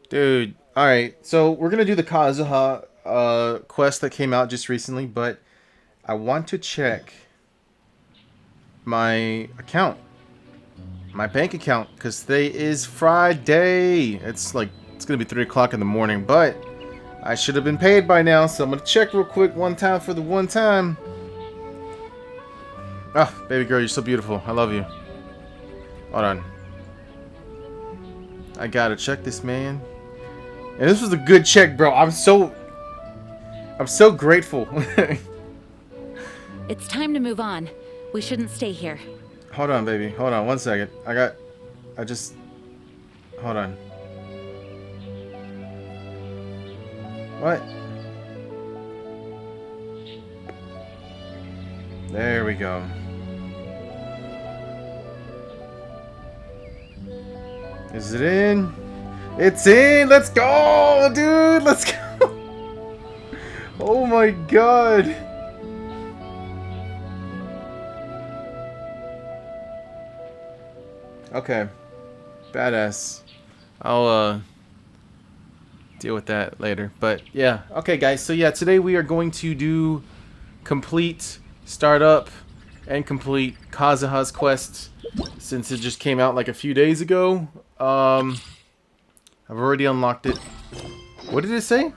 Dude, alright, so we're gonna do the Kazuha quest that came out just recently, but I want to check my account, my bank account, because today is Friday. It's gonna be 3 o'clock in the morning, but I should have been paid by now, so I'm gonna check real quick one time for the one time. Oh, baby girl, you're so beautiful. I love you. Hold on. I gotta check this, man. And this was a good check, bro. I'm so grateful. It's time to move on. We shouldn't stay here. Hold on, baby. Hold on 1 second. Hold on. What? There we go. Is it in? It's in! Let's go, dude! Let's go! Oh my god! Okay. Badass. I'll deal with that later. But yeah. Okay guys, so yeah, today we are going to do complete startup and complete Kazuha's quest since it just came out like a few days ago. I've already unlocked it. What did it say?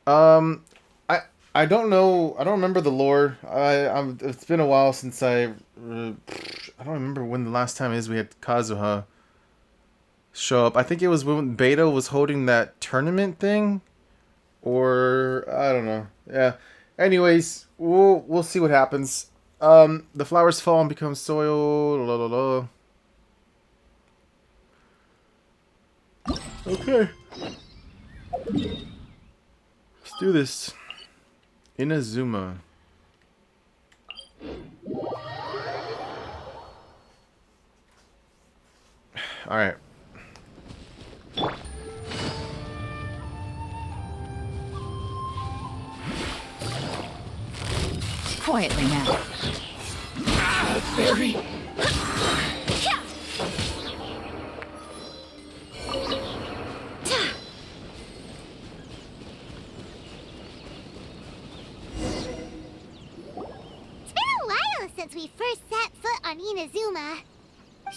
I don't know. I don't remember the lore. It's been a while since I don't remember when the last time is we had Kazuha show up. I think it was when Beta was holding that tournament thing, or I don't know. Yeah. Anyways, we'll see what happens. The flowers fall and become soil. La, la, la. Okay. Let's do this. Inazuma. Alright. Quietly now. Fairy. Since we first set foot on Inazuma.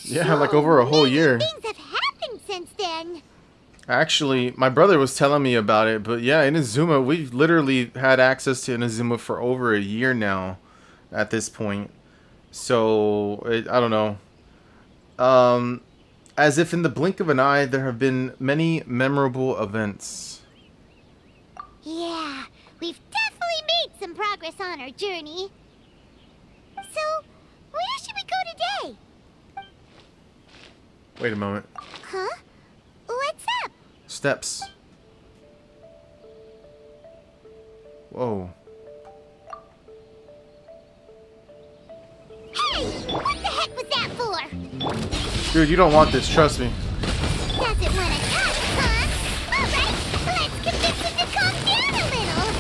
Yeah, like over a whole year. Things have happened since then. Actually, my brother was telling me about it, but yeah, Inazuma, we've literally had access to Inazuma for over a year now at this point. So, I don't know. As if in the blink of an eye, there have been many memorable events. Yeah, we've definitely made some progress on our journey. So, where should we go today? Wait a moment. Huh? What's up? Steps. Whoa. Hey! What the heck was that for? Dude, you don't want this, trust me. Doesn't want to cut, huh? Alright, let's convince him to calm down a little.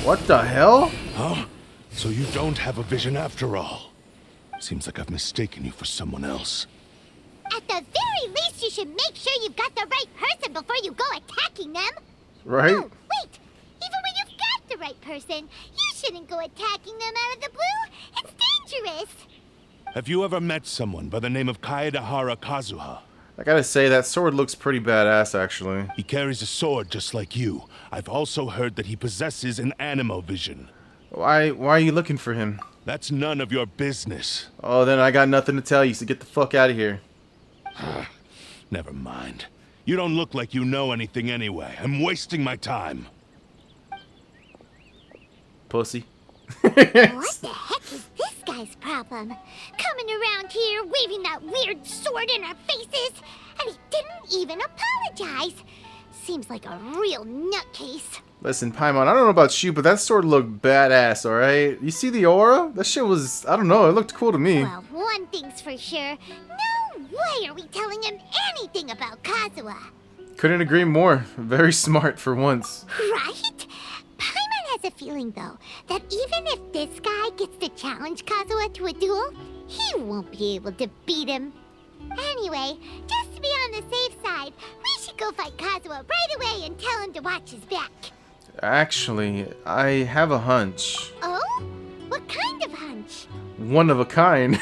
What the hell? Huh? So you don't have a vision after all. Seems like I've mistaken you for someone else. At the very least, you should make sure you've got the right person before you go attacking them. Right? Oh, wait! Even when you've got the right person, you shouldn't go attacking them out of the blue. It's dangerous. Have you ever met someone by the name of Kaedahara Kazuha? I gotta say, that sword looks pretty badass, actually. He carries a sword just like you. I've also heard that he possesses an animo vision. Why are you looking for him? That's none of your business. Oh, then I got nothing to tell you, so get the fuck out of here. Never mind. You don't look like you know anything anyway. I'm wasting my time. Pussy. What the heck is this guy's problem? Coming around here, waving that weird sword in our faces, and he didn't even apologize. Seems like a real nutcase. Listen, Paimon, I don't know about you, but that sword looked badass, alright? You see the aura? That shit was, I don't know, it looked cool to me. Well, one thing's for sure. No way are we telling him anything about Kazuha. Couldn't agree more. Very smart for once. Right? Paimon has a feeling, though, that even if this guy gets to challenge Kazuha to a duel, He won't be able to beat him. Anyway, just to be on the safe side, we should go fight Kazuha right away and tell him to watch his back. Actually, I have a hunch. Oh? What kind of hunch? One of a kind.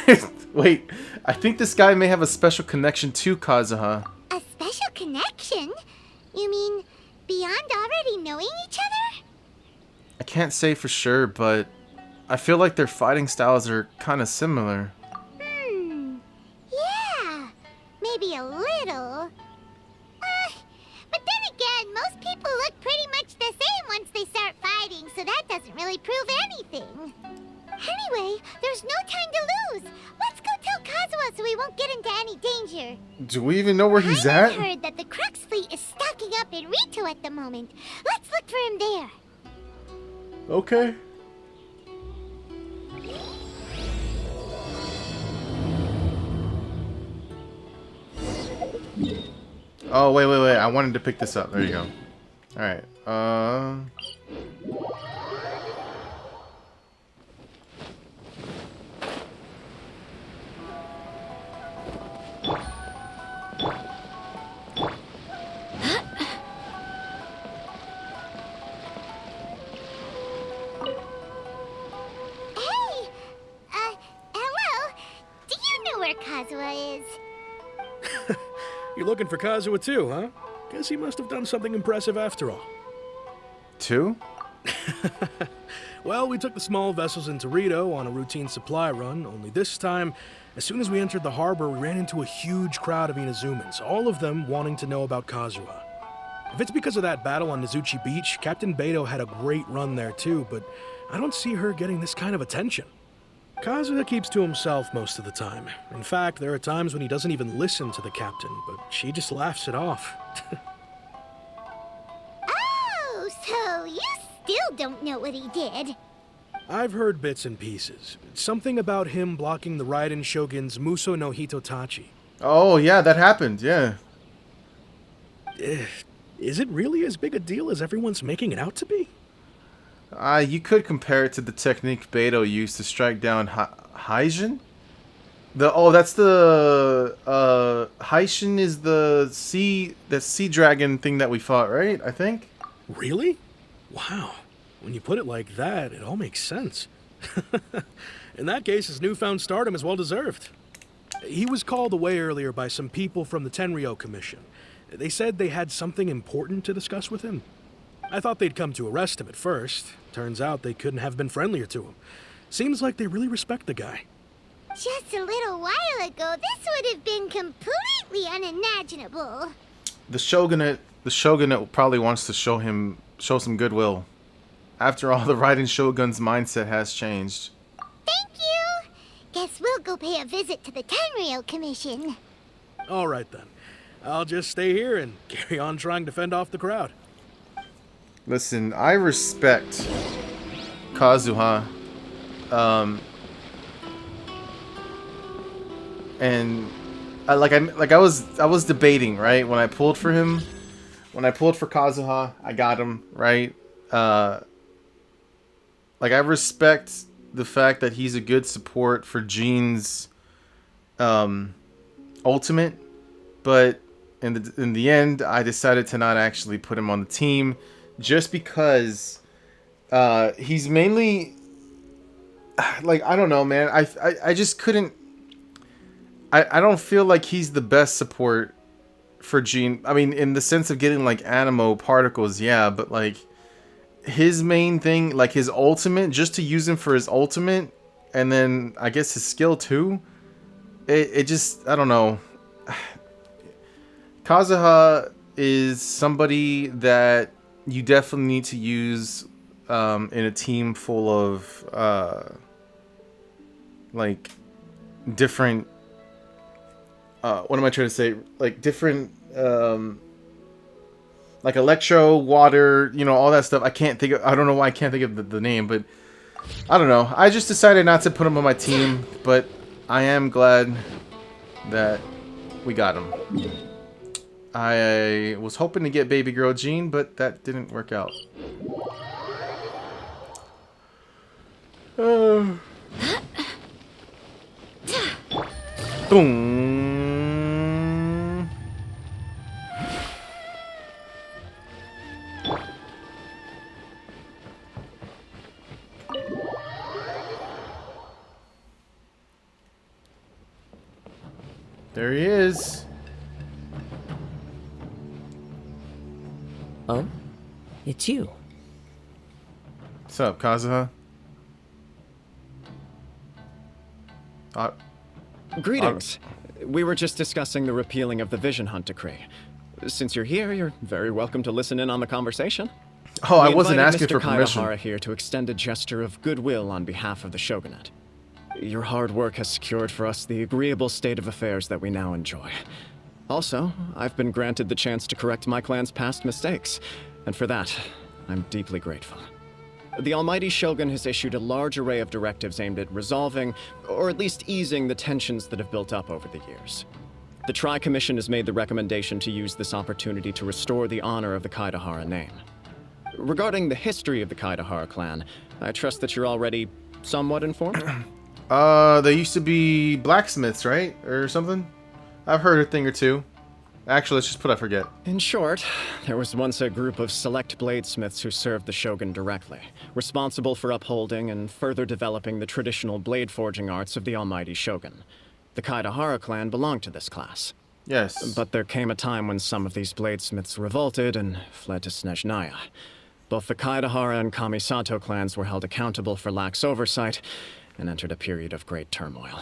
Wait, I think this guy may have a special connection to Kazuha. A special connection? You mean beyond already knowing each other? I can't say for sure, but I feel like their fighting styles are kind of similar. Yeah, maybe a little. But then again, most people look pretty much the same once they start fighting, so that doesn't really prove anything. Anyway, there's no time to lose. Let's go tell Kazuha so we won't get into any danger. Do we even know where he's I at? heard that the Crux fleet is stocking up in Rito at the moment. Let's look for him there. Okay. Oh, wait. I wanted to pick this up. There you go. Alright. Hey! Hello? Do you know where Kazuha is? You're looking for Kazuha too, huh? Guess he must have done something impressive after all. 2? Well, we took the small vessels into Rito on a routine supply run, only this time, as soon as we entered the harbor, we ran into a huge crowd of Inazumans, all of them wanting to know about Kazuha. If it's because of that battle on Nizuchi Beach, Captain Beto had a great run there too, but I don't see her getting this kind of attention. Kazuha keeps to himself most of the time. In fact, there are times when he doesn't even listen to the captain, but she just laughs it off. Oh, so you still don't know what he did? I've heard bits and pieces. Something about him blocking the Raiden Shogun's Muso no Hitotachi. Oh, yeah, that happened. Yeah. Is it really as big a deal as everyone's making it out to be? You could compare it to the technique Beto used to strike down Haijin. That's the Haishin is the sea dragon thing that we fought, right? I think. Really? Wow. When you put it like that, it all makes sense. In that case, his newfound stardom is well deserved. He was called away earlier by some people from the Tenryo Commission. They said they had something important to discuss with him. I thought they'd come to arrest him at first. Turns out they couldn't have been friendlier to him. Seems like they really respect the guy. Just a little while ago, this would have been completely unimaginable. The shogunate probably wants to show some goodwill. After all, the Raiden Shogun's mindset has changed. Thank you. Guess we'll go pay a visit to the Tenryo Commission. All right then. I'll just stay here and carry on trying to fend off the crowd. Listen, I respect Kazuha. And I was debating, right? When I pulled for him, when I pulled for Kazuha, I got him, right? I respect the fact that he's a good support for Jean's ultimate, but in the end, I decided to not actually put him on the team, just because he's mainly I don't know, man. I just couldn't. I don't feel like he's the best support for Jean. I mean, in the sense of getting like animo particles, yeah, but like his main thing, like his ultimate, just to use him for his ultimate, and then I guess his skill too. It just, I don't know. Kazuha is somebody that you definitely need to use in a team full of like different. What am I trying to say? Like different, like electro, water, all that stuff. I don't know why I can't think of the name, but I don't know. I just decided not to put him on my team, but I am glad that we got him. I was hoping to get baby girl Jean, but that didn't work out. Boom. There he is. Oh? It's you. What's up, Kazuha? Greetings. We were just discussing the repealing of the Vision Hunt decree. Since you're here, you're very welcome to listen in on the conversation. Oh, I We wasn't invited asking Mr. for permission. Kaidahara here to extend a gesture of goodwill on behalf of the shogunate. Your hard work has secured for us the agreeable state of affairs that we now enjoy. Also, I've been granted the chance to correct my clan's past mistakes, and for that, I'm deeply grateful. The Almighty Shogun has issued a large array of directives aimed at resolving, or at least easing, the tensions that have built up over the years. The Tri-Commission has made the recommendation to use this opportunity to restore the honor of the Kaidahara name. Regarding the history of the Kaidahara clan, I trust that you're already somewhat informed? They used to be blacksmiths, right? Or something? I've heard a thing or two. Actually, let's just put I forget. In short, there was once a group of select bladesmiths who served the shogun directly, responsible for upholding and further developing the traditional blade forging arts of the Almighty Shogun. The Kaidahara clan belonged to this class. Yes. But there came a time when some of these bladesmiths revolted and fled to Snezhnaya. Both the Kaidahara and Kamisato clans were held accountable for lax oversight and entered a period of great turmoil.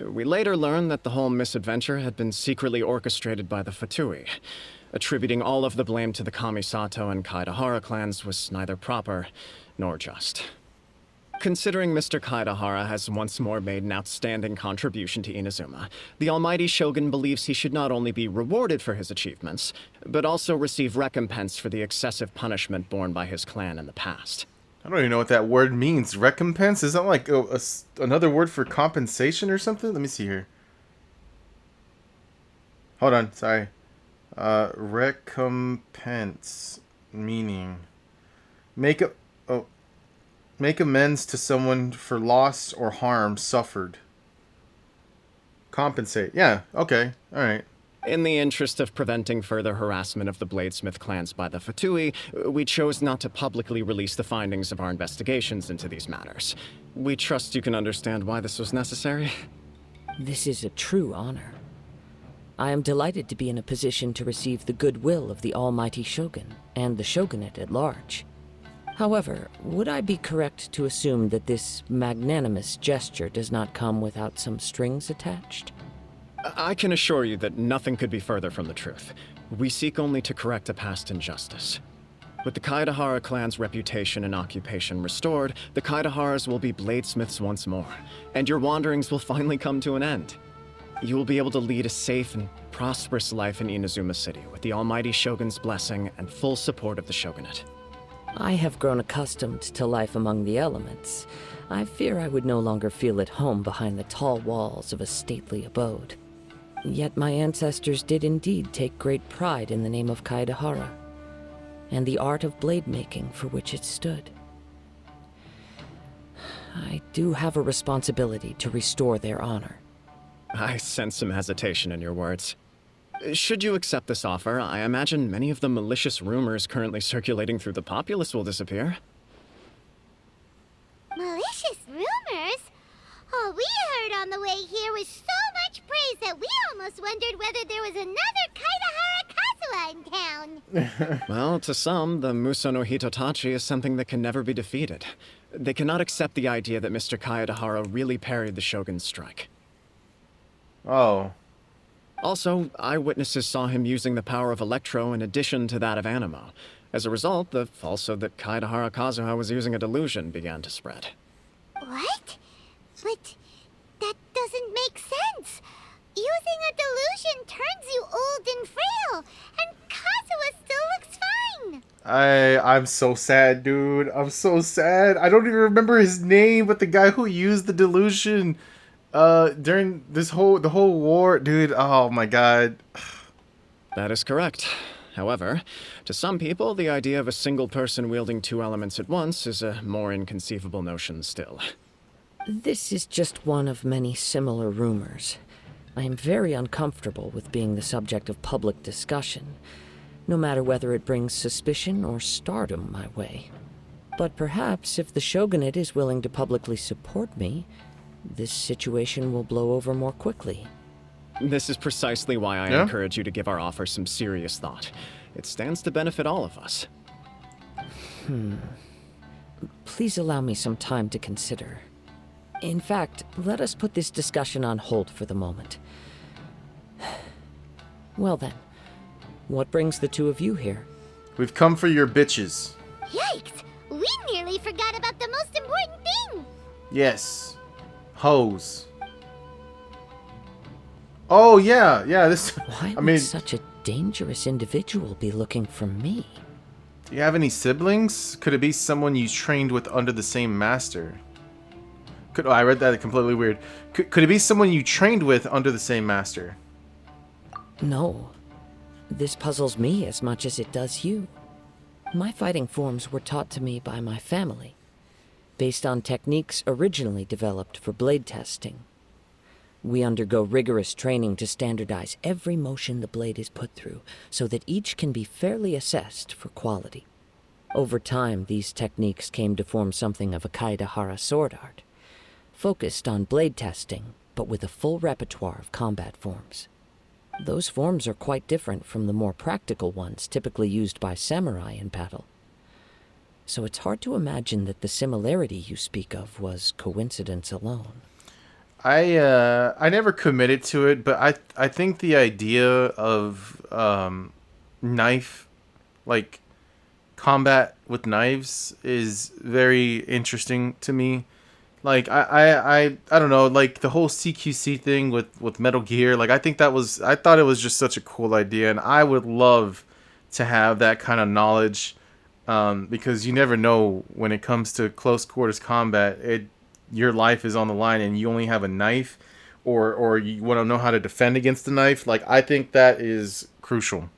We later learned that the whole misadventure had been secretly orchestrated by the Fatui. Attributing all of the blame to the Kamisato and Kaidahara clans was neither proper nor just. Considering Mr. Kaidahara has once more made an outstanding contribution to Inazuma, the Almighty Shogun believes he should not only be rewarded for his achievements, but also receive recompense for the excessive punishment borne by his clan in the past. I don't even know what that word means. Recompense? Is that like another word for compensation or something? Let me see here. Hold on, sorry. Recompense meaning make amends to someone for loss or harm suffered. Compensate. Yeah, okay. All right. In the interest of preventing further harassment of the Bladesmith clans by the Fatui, we chose not to publicly release the findings of our investigations into these matters. We trust you can understand why this was necessary. This is a true honor. I am delighted to be in a position to receive the goodwill of the Almighty Shogun and the shogunate at large. However, would I be correct to assume that this magnanimous gesture does not come without some strings attached? I can assure you that nothing could be further from the truth. We seek only to correct a past injustice. With the Kaidahara clan's reputation and occupation restored, the Kaidaharas will be bladesmiths once more, and your wanderings will finally come to an end. You will be able to lead a safe and prosperous life in Inazuma City with the Almighty Shogun's blessing and full support of the shogunate. I have grown accustomed to life among the elements. I fear I would no longer feel at home behind the tall walls of a stately abode. Yet my ancestors did indeed take great pride in the name of Kaidahara, and the art of blade making for which it stood. I do have a responsibility to restore their honor. I sense some hesitation in your words. Should you accept this offer, I imagine many of the malicious rumors currently circulating through the populace will disappear. Malicious rumors? All we heard on the way here was so much praise that we almost wondered whether there was another Kaidahara Kazuha in town. Well, to some, the Muso no Hitotachi is something that can never be defeated. They cannot accept the idea that Mr. Kaidahara really parried the Shogun's strike. Oh. Also, eyewitnesses saw him using the power of Electro in addition to that of Animo. As a result, the falsehood that Kaidahara Kazuha was using a delusion began to spread. What? But that doesn't make sense. Using a delusion turns you old and frail, and Kazuha still looks fine. I'm so sad, dude. I'm so sad. I don't even remember his name, but the guy who used the delusion during the whole war, dude. Oh my god. That is correct. However, to some people, the idea of a single person wielding two elements at once is a more inconceivable notion still. This is just one of many similar rumors. I am very uncomfortable with being the subject of public discussion, no matter whether it brings suspicion or stardom my way. But perhaps if the Shogunate is willing to publicly support me, this situation will blow over more quickly. This is precisely why I encourage you to give our offer some serious thought. It stands to benefit all of us. Please allow me some time to consider. In fact, let us put this discussion on hold for the moment. Well then, what brings the two of you here? We've come for your bitches. Yikes! We nearly forgot about the most important thing! Yes. Hoes. Oh, yeah. Yeah, this... Why I would mean, such a dangerous individual be looking for me? do you have any siblings? Could it be someone you trained with under the same master? Oh, I read that completely weird. Could it be someone you trained with under the same master? No. This puzzles me as much as it does you. My fighting forms were taught to me by my family, based on techniques originally developed for blade testing. We undergo rigorous training to standardize every motion the blade is put through, so that each can be fairly assessed for quality. Over time, these techniques came to form something of a Kaidahara sword art, focused on blade testing, but with a full repertoire of combat forms. Those forms are quite different from the more practical ones typically used by samurai in battle. So it's hard to imagine that the similarity you speak of was coincidence alone. I never committed to it, but I think the idea of knife, like combat with knives, is very interesting to me. Like I don't know, like the whole CQC thing with Metal Gear, like I thought it was just such a cool idea, and I would love to have that kind of knowledge, because you never know when it comes to close quarters combat. Your life is on the line, and you only have a knife, or you want to know how to defend against the knife. Like I think that is crucial.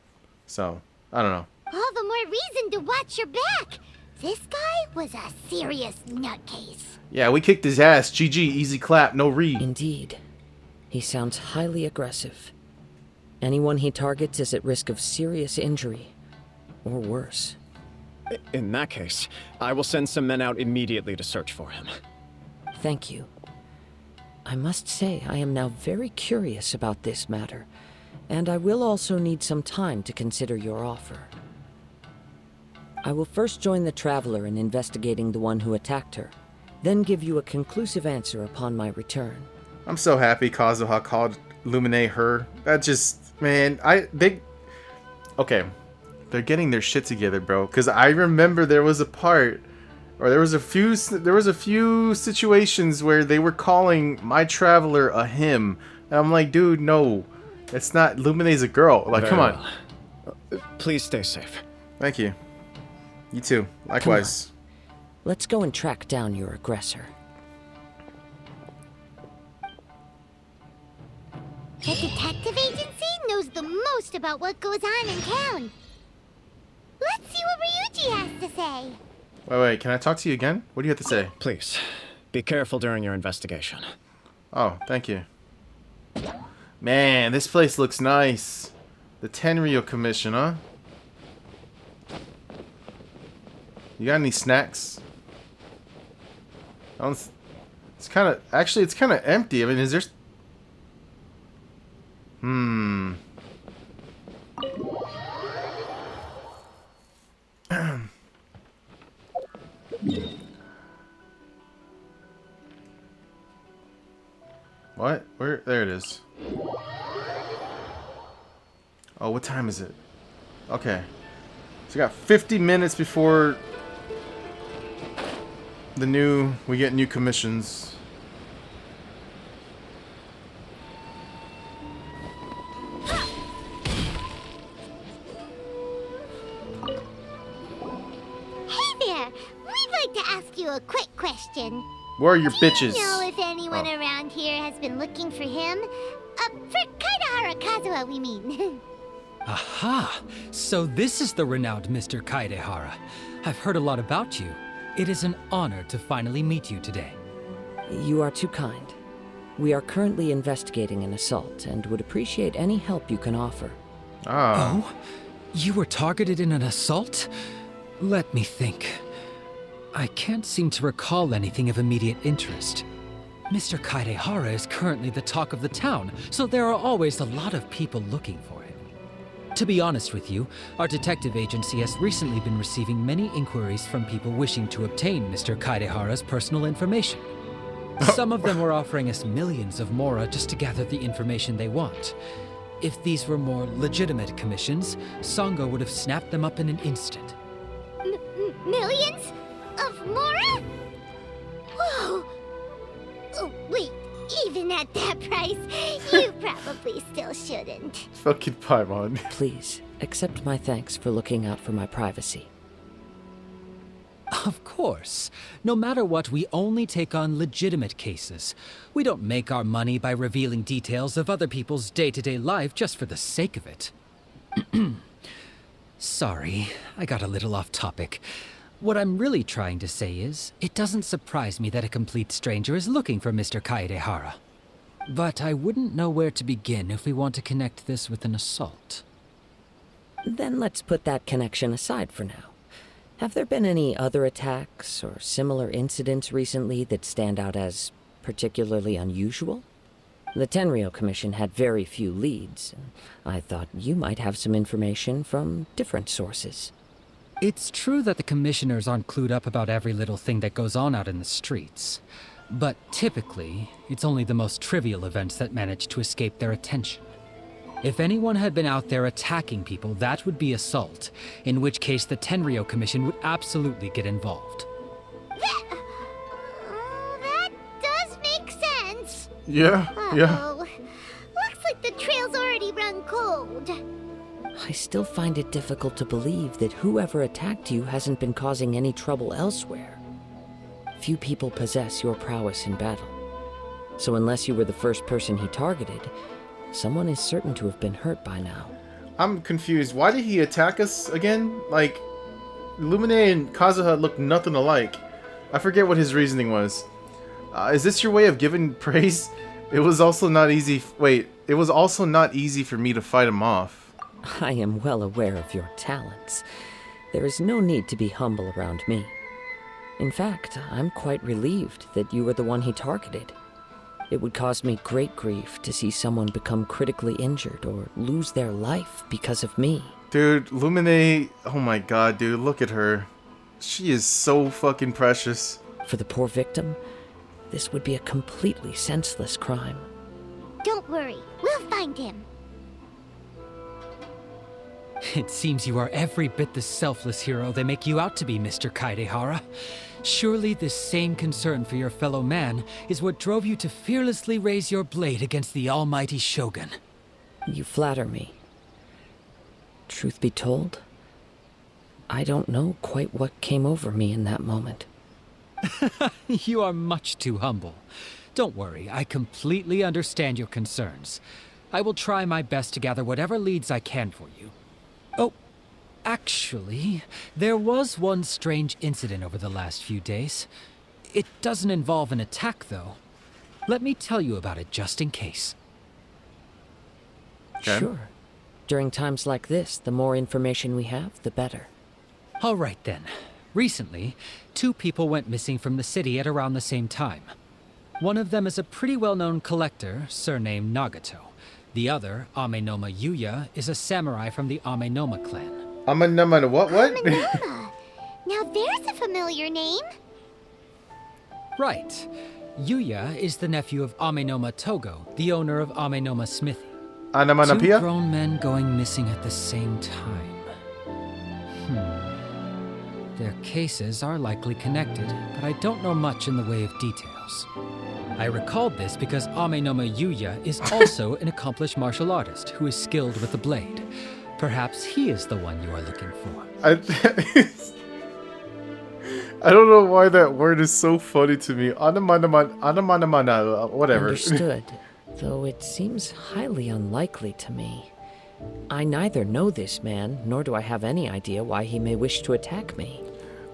So I don't know. All the more reason to watch your back. This guy was a serious nutcase. Yeah, we kicked his ass. GG, easy clap, no read. Indeed. He sounds highly aggressive. Anyone he targets is at risk of serious injury, or worse. In that case, I will send some men out immediately to search for him. Thank you. I must say I am now very curious about this matter, and I will also need some time to consider your offer. I will first join the Traveler in investigating the one who attacked her, then give you a conclusive answer upon my return. I'm so happy Kazuha called Lumine her. That just, man, okay, they're getting their shit together, bro. Because I remember there was a part, or there was a few situations where they were calling my Traveler a him, and I'm like, dude, no, it's not. Lumine's a girl. Like, come on. Please stay safe. Thank you. You too. Likewise. Let's go and track down your aggressor. The detective agency knows the most about what goes on in town. Let's see what Ryuji has to say. Wait, can I talk to you again? What do you have to say? Please, be careful during your investigation. Oh, thank you. Man, this place looks nice. The Tenryo Commission, huh? You got any snacks? It's kind of... Actually, it's kind of empty. I mean, is there... What? Where? There it is. Oh, what time is it? Okay. So we got 50 minutes before we get new commissions. Hey there! We'd like to ask you a quick question. Where are your Do bitches? you know if anyone around here has been looking for him? For Kaidahara Kazuha, we mean. Aha! So this is the renowned Mr. Kaidehara. I've heard a lot about you. It is an honor to finally meet you today. You are too kind. We are currently investigating an assault and would appreciate any help you can offer. Ah. Oh? You were targeted in an assault? Let me think. I can't seem to recall anything of immediate interest. Mr. Kaidehara is currently the talk of the town, so there are always a lot of people looking for him. To be honest with you, our detective agency has recently been receiving many inquiries from people wishing to obtain Mr. Kaidehara's personal information. Some of them were offering us millions of mora just to gather the information they want. If these were more legitimate commissions, Sango would have snapped them up in an instant. Millions of mora? Whoa! Oh, wait, even at that price, you probably still shouldn't. Fucking Paimon. Please, accept my thanks for looking out for my privacy. Of course. No matter what, we only take on legitimate cases. We don't make our money by revealing details of other people's day-to-day life just for the sake of it. Sorry, I got a little off topic. What I'm really trying to say is, it doesn't surprise me that a complete stranger is looking for Mr. Kaedehara. But I wouldn't know where to begin if we want to connect this with an assault. Then let's put that connection aside for now. Have there been any other attacks or similar incidents recently that stand out as particularly unusual? The Tenryou Commission had very few leads, and I thought you might have some information from different sources. It's true that the commissioners aren't clued up about every little thing that goes on out in the streets. But typically, it's only the most trivial events that manage to escape their attention. If anyone had been out there attacking people, that would be assault, in which case the Tenryou Commission would absolutely get involved. That does make sense. Yeah, yeah. Uh-oh. Looks like the trail's already run cold. I still find it difficult to believe that whoever attacked you hasn't been causing any trouble elsewhere. Few people possess your prowess in battle. So unless you were the first person he targeted, someone is certain to have been hurt by now. I'm confused. Why did he attack us again? Like, Lumine and Kazuha look nothing alike. I forget what his reasoning was. Is this your way of giving praise? It was also not easy. Wait, it was also not easy for me to fight him off. I am well aware of your talents. There is no need to be humble around me. In fact, I'm quite relieved that you were the one he targeted. It would cause me great grief to see someone become critically injured or lose their life because of me. Dude, Lumine, oh my god, dude, look at her. She is so fucking precious. For the poor victim, this would be a completely senseless crime. Don't worry, we'll find him. It seems you are every bit the selfless hero they make you out to be, Mr. Kaedehara. Surely this same concern for your fellow man is what drove you to fearlessly raise your blade against the almighty Shogun. You flatter me. Truth be told, I don't know quite what came over me in that moment. You are much too humble. Don't worry, I completely understand your concerns. I will try my best to gather whatever leads I can for you. Oh, actually, there was one strange incident over the last few days. It doesn't involve an attack, though. Let me tell you about it just in case. Okay. Sure. During times like this, the more information we have, the better. All right, then. Recently, 2 people went missing from the city at around the same time. One of them is a pretty well-known collector, surnamed Nagato. The other, Amenoma Yuya, is a samurai from the Amenoma clan. Amenoma what? Amenoma. Now there's a familiar name. Right. Yuya is the nephew of Amenoma Togo, the owner of Amenoma Smithy. 2 Anamanapia? grown men going missing at the same time. Their cases are likely connected, but I don't know much in the way of details. I recalled this because Amenoma Yuya is also an accomplished martial artist who is skilled with the blade. Perhaps he is the one you are looking for. I don't know why that word is so funny to me. Anamanamana, whatever. Understood, though it seems highly unlikely to me. I neither know this man, nor do I have any idea why he may wish to attack me.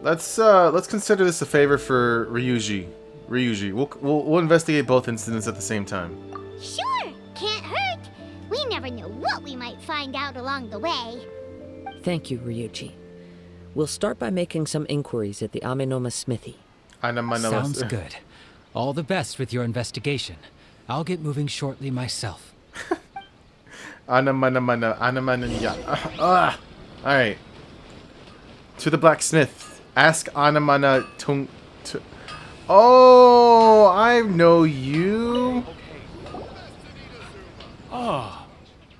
Let's consider this a favor for Ryuji. Ryuji. We'll investigate both incidents at the same time. Sure, can't hurt. We never know what we might find out along the way. Thank you, Ryuji. We'll start by making some inquiries at the Amenoma smithy. Sounds good. All the best with your investigation. I'll get moving shortly myself. Alright. To the blacksmith. Ask Anamana Tung. Oh, I know you. Ah,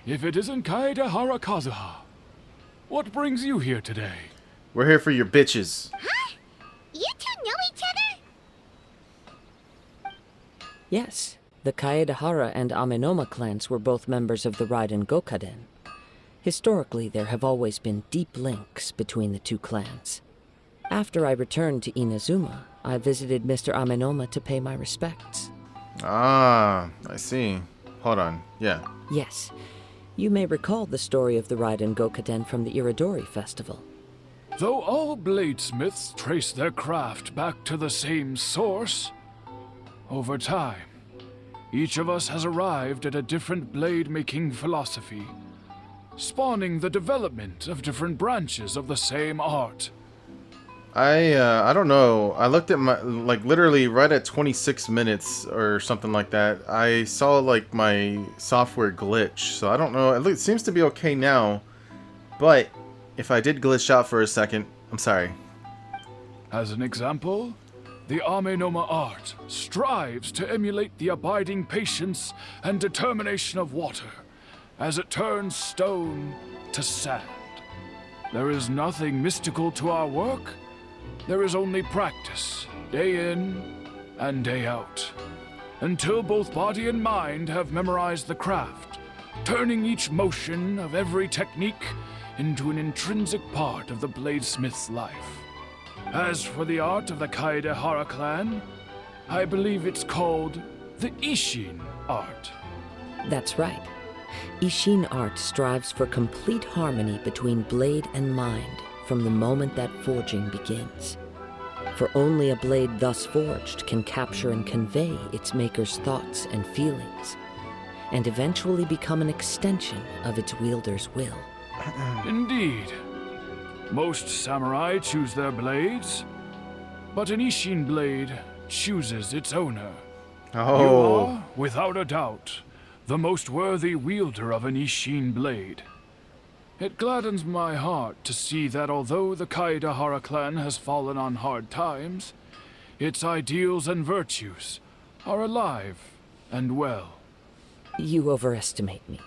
if it isn't Kaedehara Kazuha. What brings you here today? We're here for your bitches. Huh? You two know each other? Yes, the Kaedehara and Amenoma clans were both members of the Raiden Gokaden. Historically, there have always been deep links between the two clans. After I returned to Inazuma, I visited Mr. Amenoma to pay my respects. Ah, I see. Hold on. Yeah. Yes, you may recall the story of the Raiden Gokaden from the Iridori Festival. Though all bladesmiths trace their craft back to the same source, over time, each of us has arrived at a different blade-making philosophy, spawning the development of different branches of the same art. I don't know. I looked at my, like, literally right at 26 minutes or something like that. I saw, like, my software glitch. So I don't know. It seems to be okay now. But if I did glitch out for a second, I'm sorry. As an example, the Amenoma art strives to emulate the abiding patience and determination of water as it turns stone to sand. There is nothing mystical to our work. There is only practice, day in and day out, until both body and mind have memorized the craft, turning each motion of every technique into an intrinsic part of the bladesmith's life. As for the art of the Kaedehara clan, I believe it's called the Ishin art. That's right. Ishin art strives for complete harmony between blade and mind from the moment that forging begins. For only a blade thus forged can capture and convey its maker's thoughts and feelings, and eventually become an extension of its wielder's will. Indeed. Most samurai choose their blades, but an Ishin blade chooses its owner. Oh. You are, without a doubt, the most worthy wielder of an Ishin blade. It gladdens my heart to see that although the Kaedehara clan has fallen on hard times, its ideals and virtues are alive and well. You overestimate me.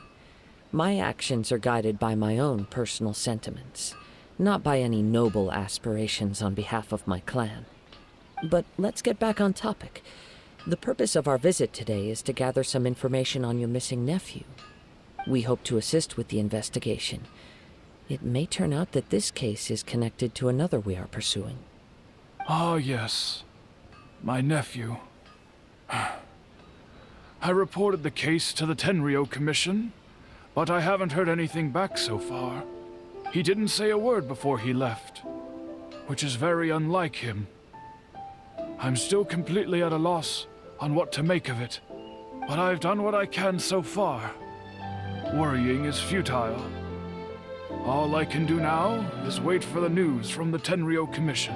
My actions are guided by my own personal sentiments, not by any noble aspirations on behalf of my clan. But let's get back on topic. The purpose of our visit today is to gather some information on your missing nephew. We hope to assist with the investigation. It may turn out that this case is connected to another we are pursuing. Ah, yes. My nephew. I reported the case to the Tenryo Commission, but I haven't heard anything back so far. He didn't say a word before he left, which is very unlike him. I'm still completely at a loss on what to make of it, but I've done what I can so far. Worrying is futile. All I can do now is wait for the news from the Tenryo Commission.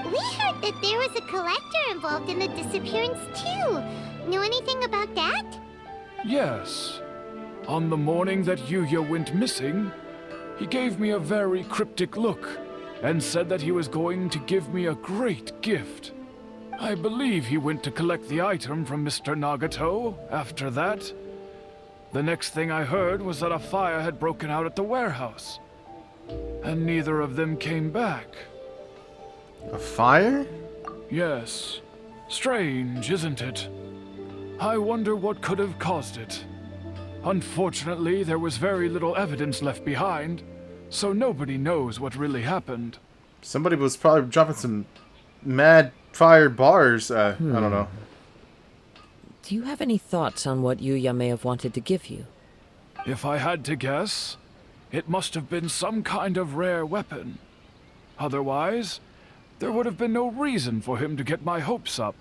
We heard that there was a collector involved in the disappearance too. Know anything about that? Yes. On the morning that Yuya went missing, he gave me a very cryptic look and said that he was going to give me a great gift. I believe he went to collect the item from Mr. Nagato after that. The next thing I heard was that a fire had broken out at the warehouse, and neither of them came back. A fire? Yes. Strange, isn't it? I wonder what could have caused it. Unfortunately, there was very little evidence left behind, so nobody knows what really happened. Somebody was probably dropping some mad fire bars. I don't know. Do you have any thoughts on what Yuya may have wanted to give you? If I had to guess, it must have been some kind of rare weapon. Otherwise, there would have been no reason for him to get my hopes up.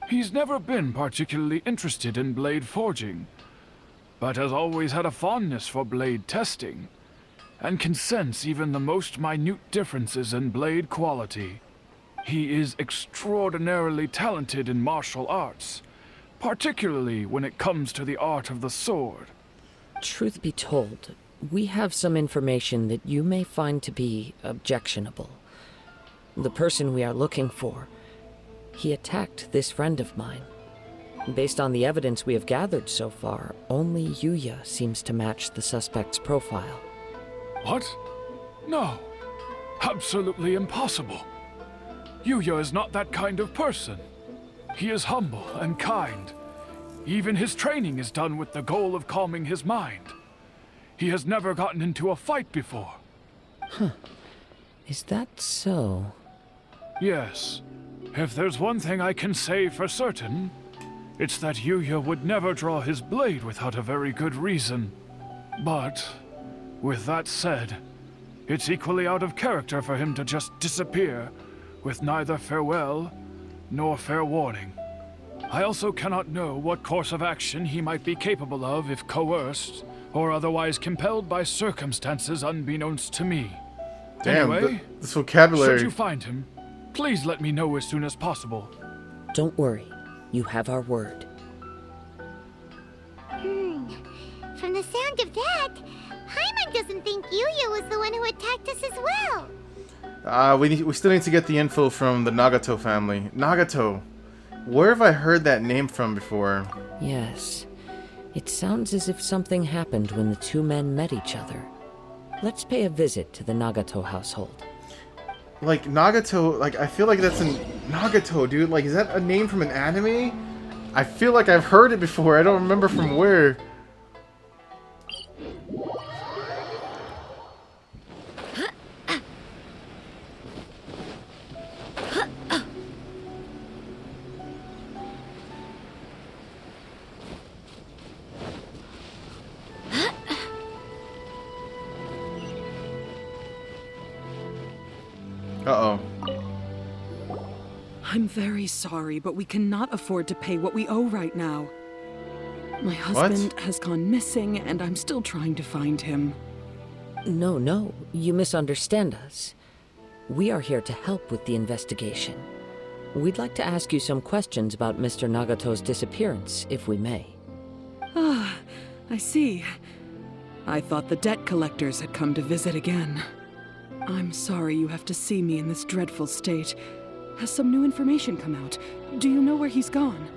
He's never been particularly interested in blade forging, but has always had a fondness for blade testing, and can sense even the most minute differences in blade quality. He is extraordinarily talented in martial arts, particularly when it comes to the art of the sword. Truth be told, we have some information that you may find to be objectionable. The person we are looking for, he attacked this friend of mine. Based on the evidence we have gathered so far, only Yuya seems to match the suspect's profile. What? No. Absolutely impossible. Yuya is not that kind of person. He is humble and kind. Even his training is done with the goal of calming his mind. He has never gotten into a fight before. Is that so? Yes. If there's one thing I can say for certain, it's that Yuya would never draw his blade without a very good reason. But, with that said, it's equally out of character for him to just disappear, with neither farewell nor fair warning. I also cannot know what course of action he might be capable of if coerced, or otherwise compelled by circumstances unbeknownst to me. Damn, Anyway, this vocabulary. should you find him, please let me know as soon as possible. Don't worry. You have our word. From the sound of that, Paimon doesn't think Yuya was the one who attacked us as well. We still need to get the info from the Nagato family. Nagato. Where have I heard that name from before? Yes. It sounds as if something happened when the two men met each other. Let's pay a visit to the Nagato household. Like, Nagato, like, I feel like that's an... Nagato, dude. Like, is that a name from an anime? I feel like I've heard it before. I don't remember from where. Uh-oh. I'm very sorry, but we cannot afford to pay what we owe right now. My husband has gone missing, and I'm still trying to find him. No, you misunderstand us. We are here to help with the investigation. We'd like to ask you some questions about Mr. Nagato's disappearance, if we may. Ah, I see. I thought the debt collectors had come to visit again. I'm sorry you have to see me in this dreadful state. Has some new information come out? Do you know where he's gone?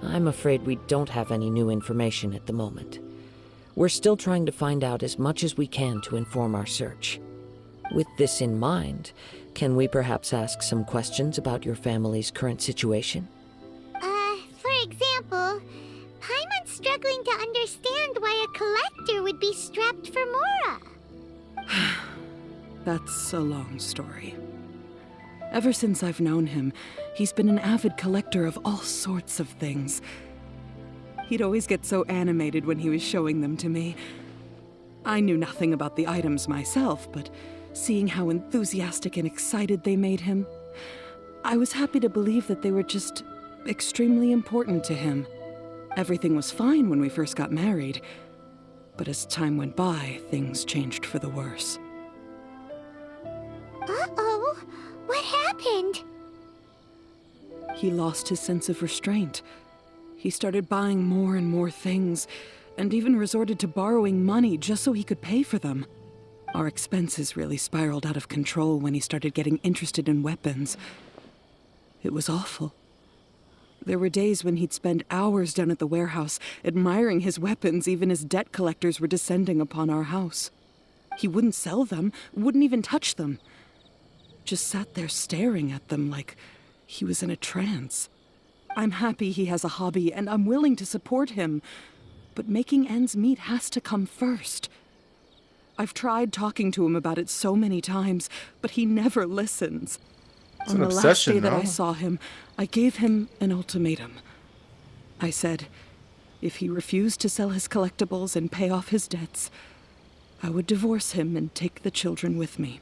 I'm afraid we don't have any new information at the moment. We're still trying to find out as much as we can to inform our search. With this in mind, can we perhaps ask some questions about your family's current situation? For example, Paimon's struggling to understand why a collector would be strapped for Mora. That's a long story. Ever since I've known him, he's been an avid collector of all sorts of things. He'd always get so animated when he was showing them to me. I knew nothing about the items myself, but seeing how enthusiastic and excited they made him, I was happy to believe that they were just extremely important to him. Everything was fine when we first got married, but as time went by, things changed for the worse. Uh-oh, what happened? He lost his sense of restraint. He started buying more and more things, and even resorted to borrowing money just so he could pay for them. Our expenses really spiraled out of control when he started getting interested in weapons. It was awful. There were days when he'd spend hours down at the warehouse, admiring his weapons even as debt collectors were descending upon our house. He wouldn't sell them, wouldn't even touch them. Just sat there staring at them like he was in a trance. I'm happy he has a hobby, and I'm willing to support him. But making ends meet has to come first. I've tried talking to him about it so many times, but he never listens. It's On an the last obsession, day that I no? saw him, I gave him an ultimatum. I said, if he refused to sell his collectibles and pay off his debts, I would divorce him and take the children with me.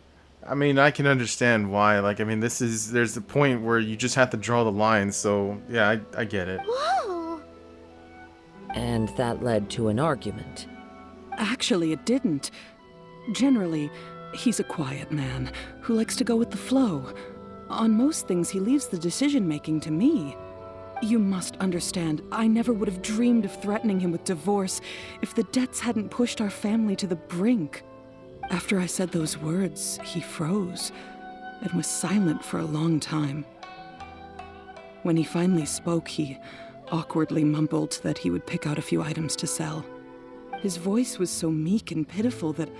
I mean, I can understand why. Like, I mean, there's a point where you just have to draw the line. So, yeah, I get it. Whoa! And that led to an argument. Actually, it didn't. Generally, he's a quiet man who likes to go with the flow. On most things, he leaves the decision-making to me. You must understand, I never would have dreamed of threatening him with divorce if the debts hadn't pushed our family to the brink. After I said those words, he froze and was silent for a long time. When he finally spoke, he awkwardly mumbled that he would pick out a few items to sell. His voice was so meek and pitiful that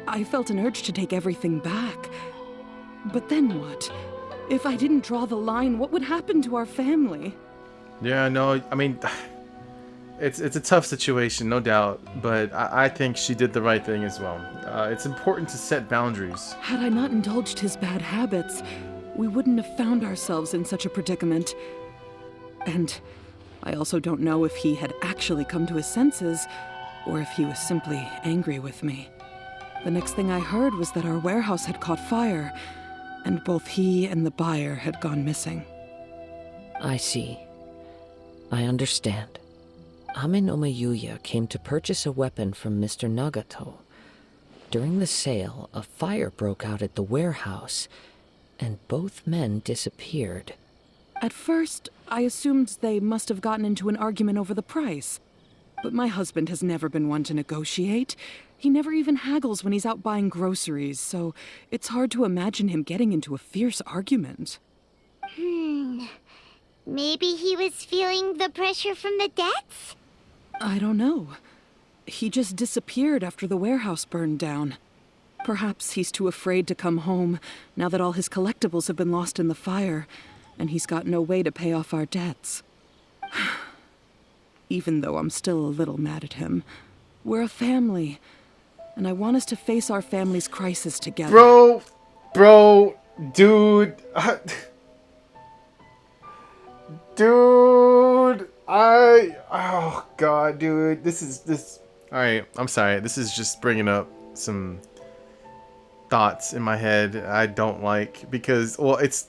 I felt an urge to take everything back. But then what? If I didn't draw the line, what would happen to our family? Yeah, no, I mean, it's a tough situation, no doubt, but I think she did the right thing as well. It's important to set boundaries. Had I not indulged his bad habits, we wouldn't have found ourselves in such a predicament. And I also don't know if he had actually come to his senses, or if he was simply angry with me. The next thing I heard was that our warehouse had caught fire, and both he and the buyer had gone missing. I see. I understand. Ame no Mayuya came to purchase a weapon from Mr. Nagato. During the sale, a fire broke out at the warehouse, and both men disappeared. At first, I assumed they must have gotten into an argument over the price. But my husband has never been one to negotiate. He never even haggles when he's out buying groceries, so it's hard to imagine him getting into a fierce argument. Maybe he was feeling the pressure from the debts? I don't know. He just disappeared after the warehouse burned down. Perhaps he's too afraid to come home now that all his collectibles have been lost in the fire, and he's got no way to pay off our debts. Even though I'm still a little mad at him, we're a family, and I want us to face our family's crisis together. Dude, oh god, dude, alright, I'm sorry, this is just bringing up some thoughts in my head I don't like, because, well, it's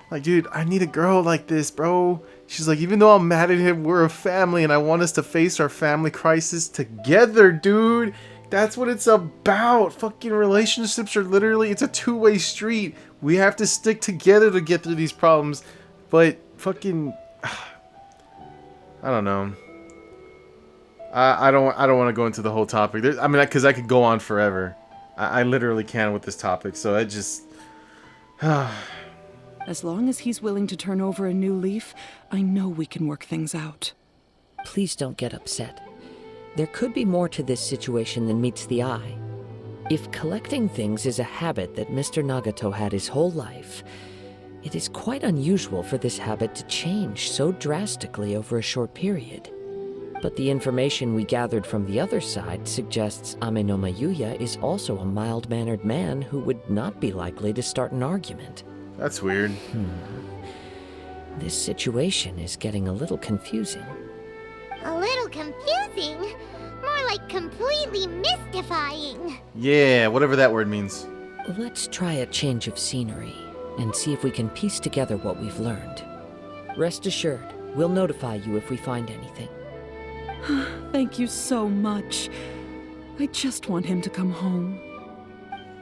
like, dude, I need a girl like this, bro. She's like, even though I'm mad at him, we're a family, and I want us to face our family crisis together, dude. That's what it's about. Fucking relationships are literally, it's a two-way street. We have to stick together to get through these problems. But fucking, I don't know. I don't want to go into the whole topic. I mean, because I could go on forever. I literally can with this topic. So I just. As long as he's willing to turn over a new leaf, I know we can work things out. Please don't get upset. There could be more to this situation than meets the eye. If collecting things is a habit that Mr. Nagato had his whole life, it is quite unusual for this habit to change so drastically over a short period. But the information we gathered from the other side suggests Ame no Mayuya is also a mild-mannered man who would not be likely to start an argument. That's weird. This situation is getting a little confusing. A little confusing? More like completely mystifying. Yeah, whatever that word means. Let's try a change of scenery and see if we can piece together what we've learned. Rest assured, we'll notify you if we find anything. Thank you so much. I just want him to come home.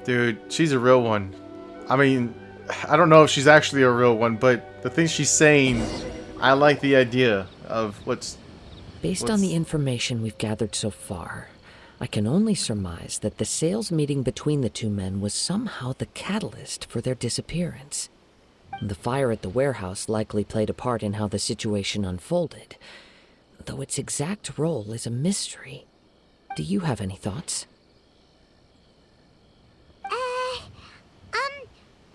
Dude, she's a real one. I mean, I don't know if she's actually a real one, but the things she's saying, I like the idea of Based on the information we've gathered so far, I can only surmise that the sales meeting between the two men was somehow the catalyst for their disappearance. The fire at the warehouse likely played a part in how the situation unfolded, though its exact role is a mystery. Do you have any thoughts?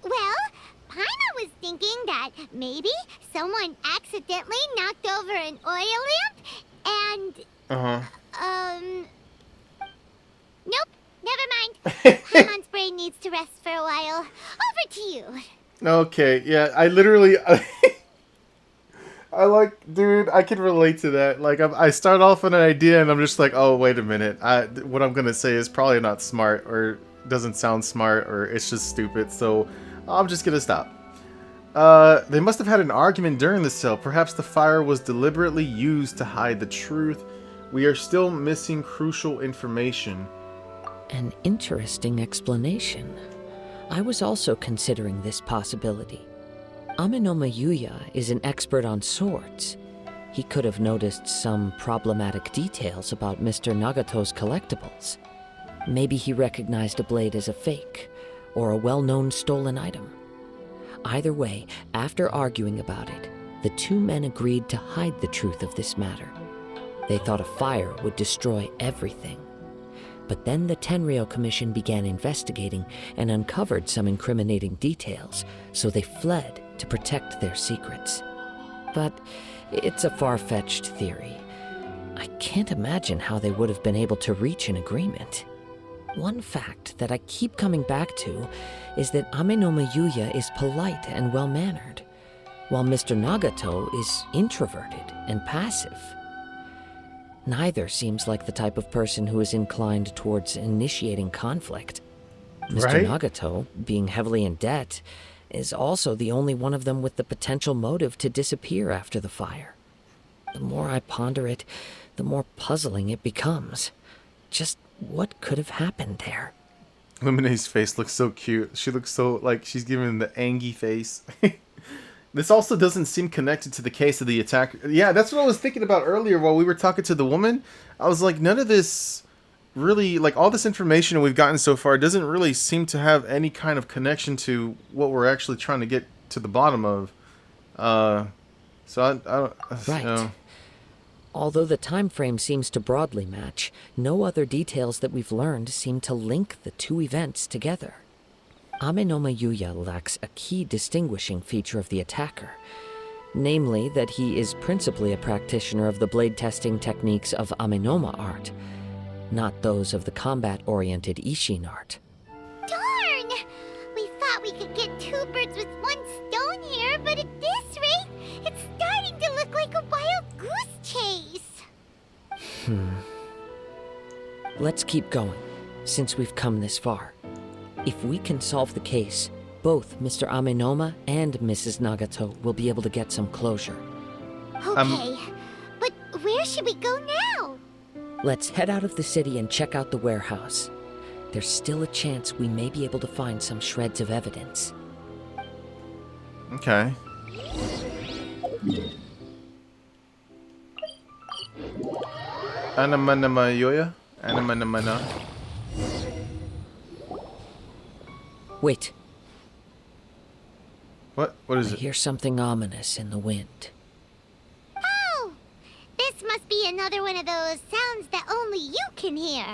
Well, Paimon was thinking that maybe someone accidentally knocked over an oil lamp and... Nope, never mind. Paimon's brain needs to rest for a while. Over to you. Okay, yeah, I dude, I can relate to that. Like, I start off with an idea and I'm just like, oh, wait a minute. What I'm gonna say is probably not smart, or doesn't sound smart or it's just stupid, so I'm just gonna stop. They must have had an argument during the sale. Perhaps the fire was deliberately used to hide the truth. We are still missing crucial information. An interesting explanation. I was also considering this possibility. Amenoma Yuya is an expert on swords. He could have noticed some problematic details about Mr. Nagato's collectibles. Maybe he recognized a blade as a fake, or a well-known stolen item. Either way, after arguing about it, the two men agreed to hide the truth of this matter. They thought a fire would destroy everything. But then the Tenryou Commission began investigating and uncovered some incriminating details, so they fled to protect their secrets. But it's a far-fetched theory. I can't imagine how they would have been able to reach an agreement. One fact that I keep coming back to is that Amenoma Yuya is polite and well-mannered, while Mr. Nagato is introverted and passive. Neither seems like the type of person who is inclined towards initiating conflict. Mr. Right? Nagato, being heavily in debt, is also the only one of them with the potential motive to disappear after the fire. The more I ponder it, the more puzzling it becomes. Just what could have happened there? Lumine's face looks so cute. She looks so like she's giving the angry face. This also doesn't seem connected to the case of the attack. Yeah, that's what I was thinking about earlier while we were talking to the woman. I was like, none of this really, like all this information we've gotten so far doesn't really seem to have any kind of connection to what we're actually trying to get to the bottom of. So I don't... Right. You know. Although the time frame seems to broadly match, no other details that we've learned seem to link the two events together. Amenoma Yuya lacks a key distinguishing feature of the attacker, namely that he is principally a practitioner of the blade testing techniques of Amenoma art, not those of the combat-oriented Ishin art. Darn! We thought we could get two birds with one stone here, but at this rate, it's starting to look like a wild goose chase. Let's keep going, since we've come this far. If we can solve the case, both Mr. Amenoma and Mrs. Nagato will be able to get some closure. Okay, but where should we go now? Let's head out of the city and check out the warehouse. There's still a chance we may be able to find some shreds of evidence. Okay. Anamanama Yoya? Anamanamana. Wait, What? What is I it? hear something ominous in the wind. Oh! This must be another one of those sounds that only you can hear.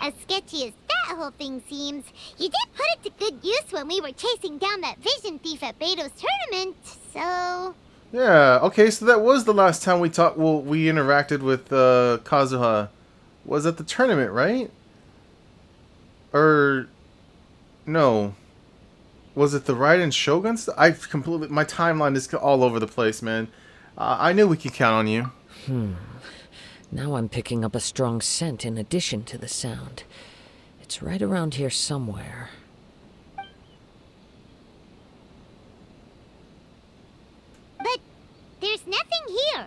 As sketchy as that whole thing seems, you did put it to good use when we were chasing down that vision thief at Beto's tournament, so... Yeah, okay, so that was the last time we talked, well, we interacted with Kazuha. Was at the tournament, right? Or... No. Was it the Raiden Shogun? I've completely... My timeline is all over the place, man. I knew we could count on you. Now I'm picking up a strong scent in addition to the sound. It's right around here somewhere. But there's nothing here.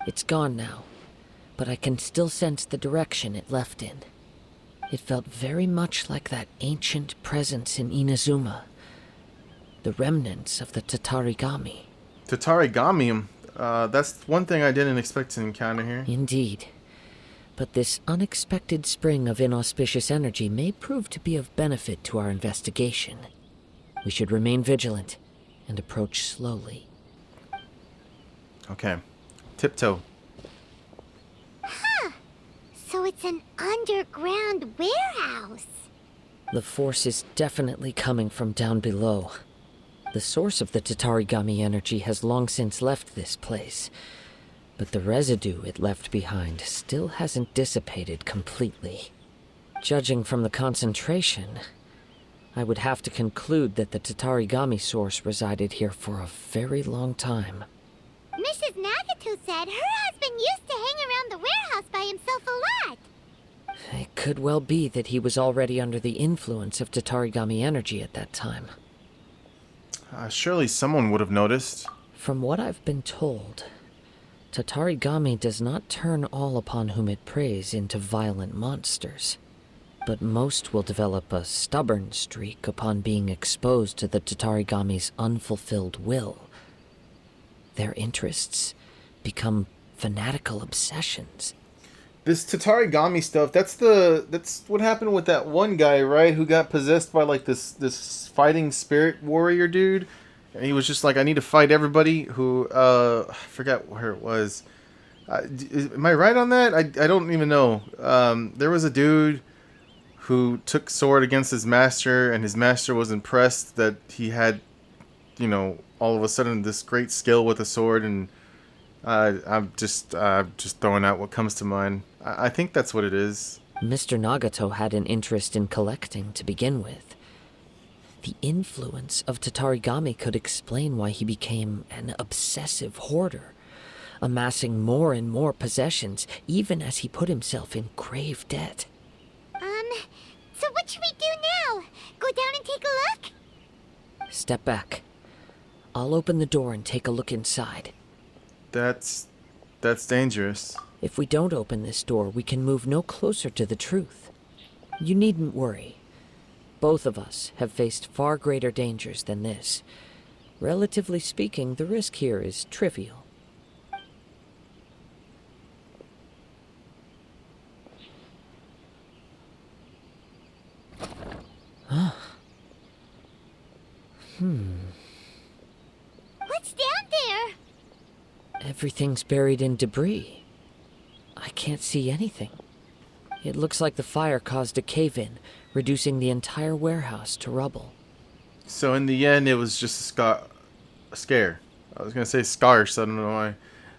It's gone now, but I can still sense the direction it left in. It felt very much like that ancient presence in Inazuma. The remnants of the Tatarigami. Tatarigami. That's one thing I didn't expect to encounter here. Indeed. But this unexpected spring of inauspicious energy may prove to be of benefit to our investigation. We should remain vigilant and approach slowly. Okay. Tiptoe. So it's an underground warehouse. The force is definitely coming from down below. The source of the Tatarigami energy has long since left this place, but the residue it left behind still hasn't dissipated completely. Judging from the concentration, I would have to conclude that the Tatarigami source resided here for a very long time. Mrs. Nagato said her husband used to hang around the warehouse by himself a lot. It could well be that he was already under the influence of Tatarigami energy at that time. Surely someone would have noticed. From what I've been told, Tatarigami does not turn all upon whom it preys into violent monsters, but most will develop a stubborn streak upon being exposed to the Tatarigami's unfulfilled will. Their interests become fanatical obsessions. This Tatarigami stuff, that's what happened with that one guy, right? Who got possessed by like this fighting spirit warrior dude. And he was just like, I need to fight everybody who I forgot where it was. Am I right on that? I don't even know. There was a dude who took sword against his master, and his master was impressed that he had, all of a sudden this great skill with a sword, and I'm just throwing out what comes to mind. I think that's what it is. Mr. Nagato had an interest in collecting to begin with. The influence of Tatarigami could explain why he became an obsessive hoarder, amassing more and more possessions, even as he put himself in grave debt. So what should we do now? Go down and take a look? Step back. I'll open the door and take a look inside. That's dangerous. If we don't open this door, we can move no closer to the truth. You needn't worry. Both of us have faced far greater dangers than this. Relatively speaking, the risk here is trivial. What's down there? Everything's buried in debris. I can't see anything. It looks like the fire caused a cave-in, reducing the entire warehouse to rubble. So in the end, it was just a scare. I was gonna say scars, so I don't know why.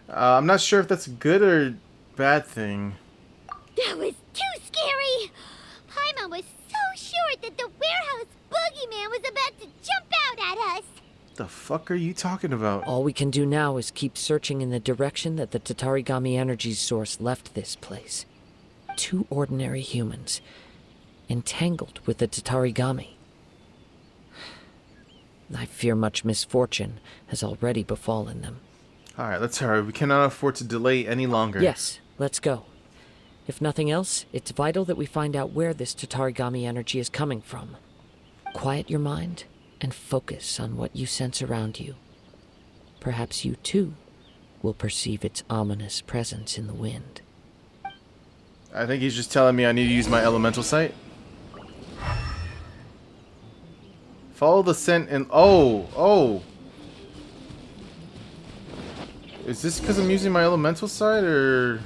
I'm not sure if that's a good or bad thing. That was too scary! Paimon was so sure that the warehouse boogeyman was about to jump out at us! The fuck are you talking about? All we can do now is keep searching in the direction that the Tatarigami energy source left this place. 2 ordinary humans, entangled with the Tatarigami. I fear much misfortune has already befallen them. Alright, let's hurry. We cannot afford to delay any longer. Yes, let's go. If nothing else, it's vital that we find out where this Tatarigami energy is coming from. Quiet your mind and focus on what you sense around you. Perhaps you, too, will perceive its ominous presence in the wind. I think he's just telling me I need to use my elemental sight. Follow the scent and... Oh! Is this because I'm using my elemental sight, or...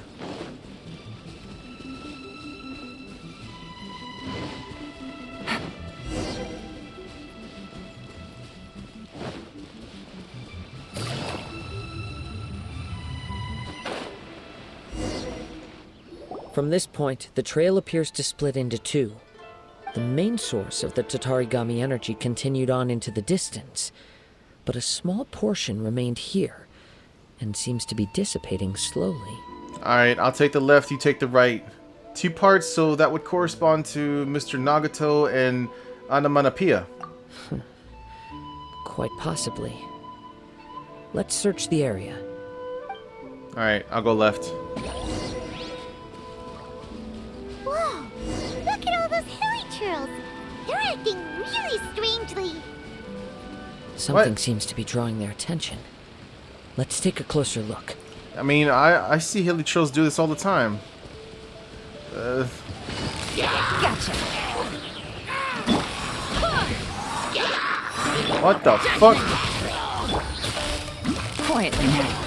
From this point, the trail appears to split into 2. The main source of the Tatarigami energy continued on into the distance, but a small portion remained here, and seems to be dissipating slowly. Alright, I'll take the left, you take the right. 2 parts, so that would correspond to Mr. Nagato and Anamanapia. Quite possibly. Let's search the area. Alright, I'll go left. Whoa! Look at all those hilly churls! They're acting really strangely! Something What? seems to be drawing their attention. Let's take a closer look. I mean, I see hilly trolls do this all the time. Gotcha. What the fuck? Quietly now.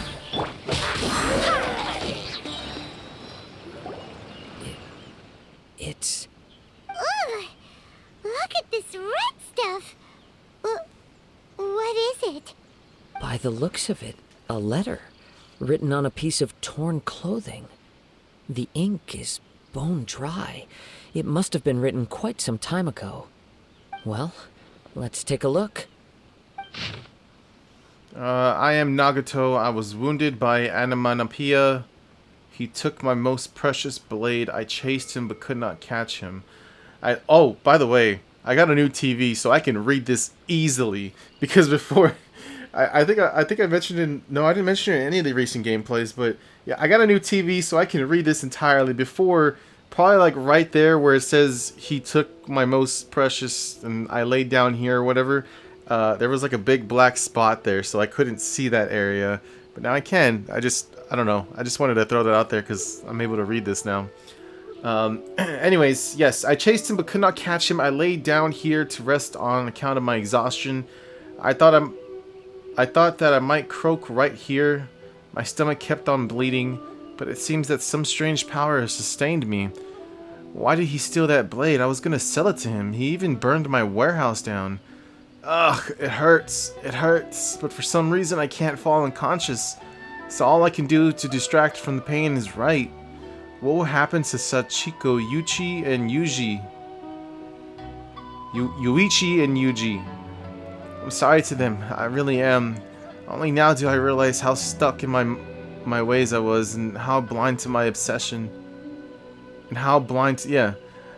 It's... Ugh! Look at this red stuff! What is it? By the looks of it, a letter written on a piece of torn clothing. The ink is bone dry. It must have been written quite some time ago. Well, let's take a look. I am Nagato. I was wounded by Anamanapia. He took my most precious blade. I chased him but could not catch him. Oh, by the way, I got a new TV so I can read this easily because before I think I mentioned in no, I didn't mention it in any of the recent gameplays, but yeah, I got a new TV so I can read this entirely. Before, probably like right there where it says he took my most precious and I laid down here or whatever, there was like a big black spot there, so I couldn't see that area. But now I can. I don't know. I just wanted to throw that out there because I'm able to read this now. Anyways, yes, I chased him but could not catch him. I laid down here to rest on account of my exhaustion. I thought that I might croak right here. My stomach kept on bleeding, but it seems that some strange power has sustained me. Why did he steal that blade? I was gonna sell it to him. He even burned my warehouse down. Ugh, it hurts. It hurts. But for some reason I can't fall unconscious. So all I can do to distract from the pain is write. What will happen to Sachiko, Yuichi, and Yuji? Yuichi and Yuji. I'm sorry to them. I really am. Only now do I realize how stuck in my ways I was, and how blind to my obsession. And how blind to, yeah.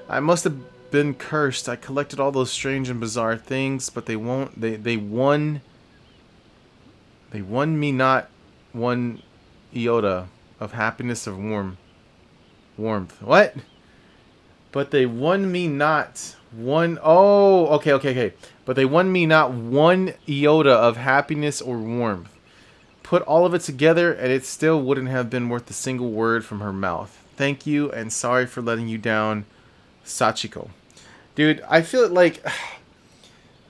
I must have been cursed. I collected all those strange and bizarre things, but they won me not one iota of happiness or warmth. What? But they won me not one. Oh, okay. But they won me not one iota of happiness or warmth. Put all of it together, and it still wouldn't have been worth a single word from her mouth. Thank you, and sorry for letting you down, Sachiko. Dude, I feel like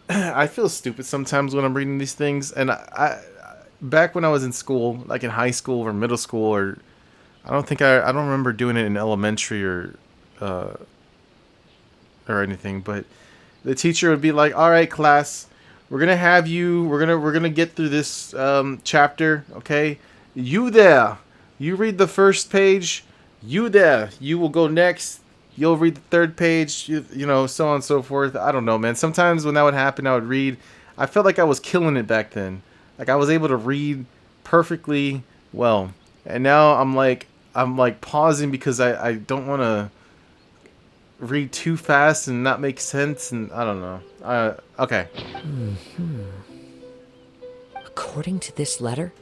I feel stupid sometimes when I'm reading these things, and I back when I was in school, like in high school or middle school, or I don't remember doing it in elementary or anything, but the teacher would be like, "All right, class, we're gonna get through this chapter, okay? You there, you read the first page. You there, you will go next. You'll read the third page. You know, so on and so forth." I don't know, man. Sometimes when that would happen, I would read. I felt like I was killing it back then. Like I was able to read perfectly well, and now I'm like pausing because I don't want to read too fast and not make sense, and I don't know. Okay. According to this letter,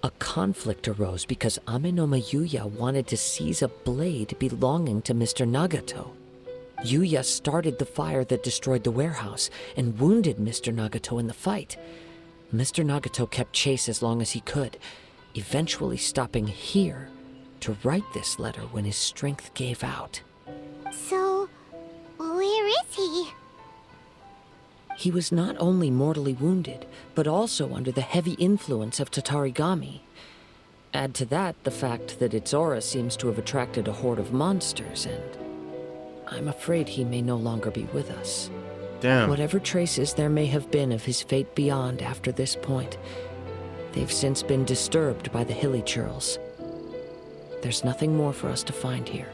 a conflict arose because Amenoma Yuya wanted to seize a blade belonging to Mr. Nagato. Yuya started the fire that destroyed the warehouse and wounded Mr. Nagato in the fight. Mr. Nagato kept chase as long as he could, eventually stopping here to write this letter when his strength gave out. So, where is he? He was not only mortally wounded, but also under the heavy influence of Tatarigami. Add to that the fact that its aura seems to have attracted a horde of monsters, and I'm afraid he may no longer be with us. Damn. Whatever traces there may have been of his fate beyond after this point, they've since been disturbed by the hilly churls. There's nothing more for us to find here.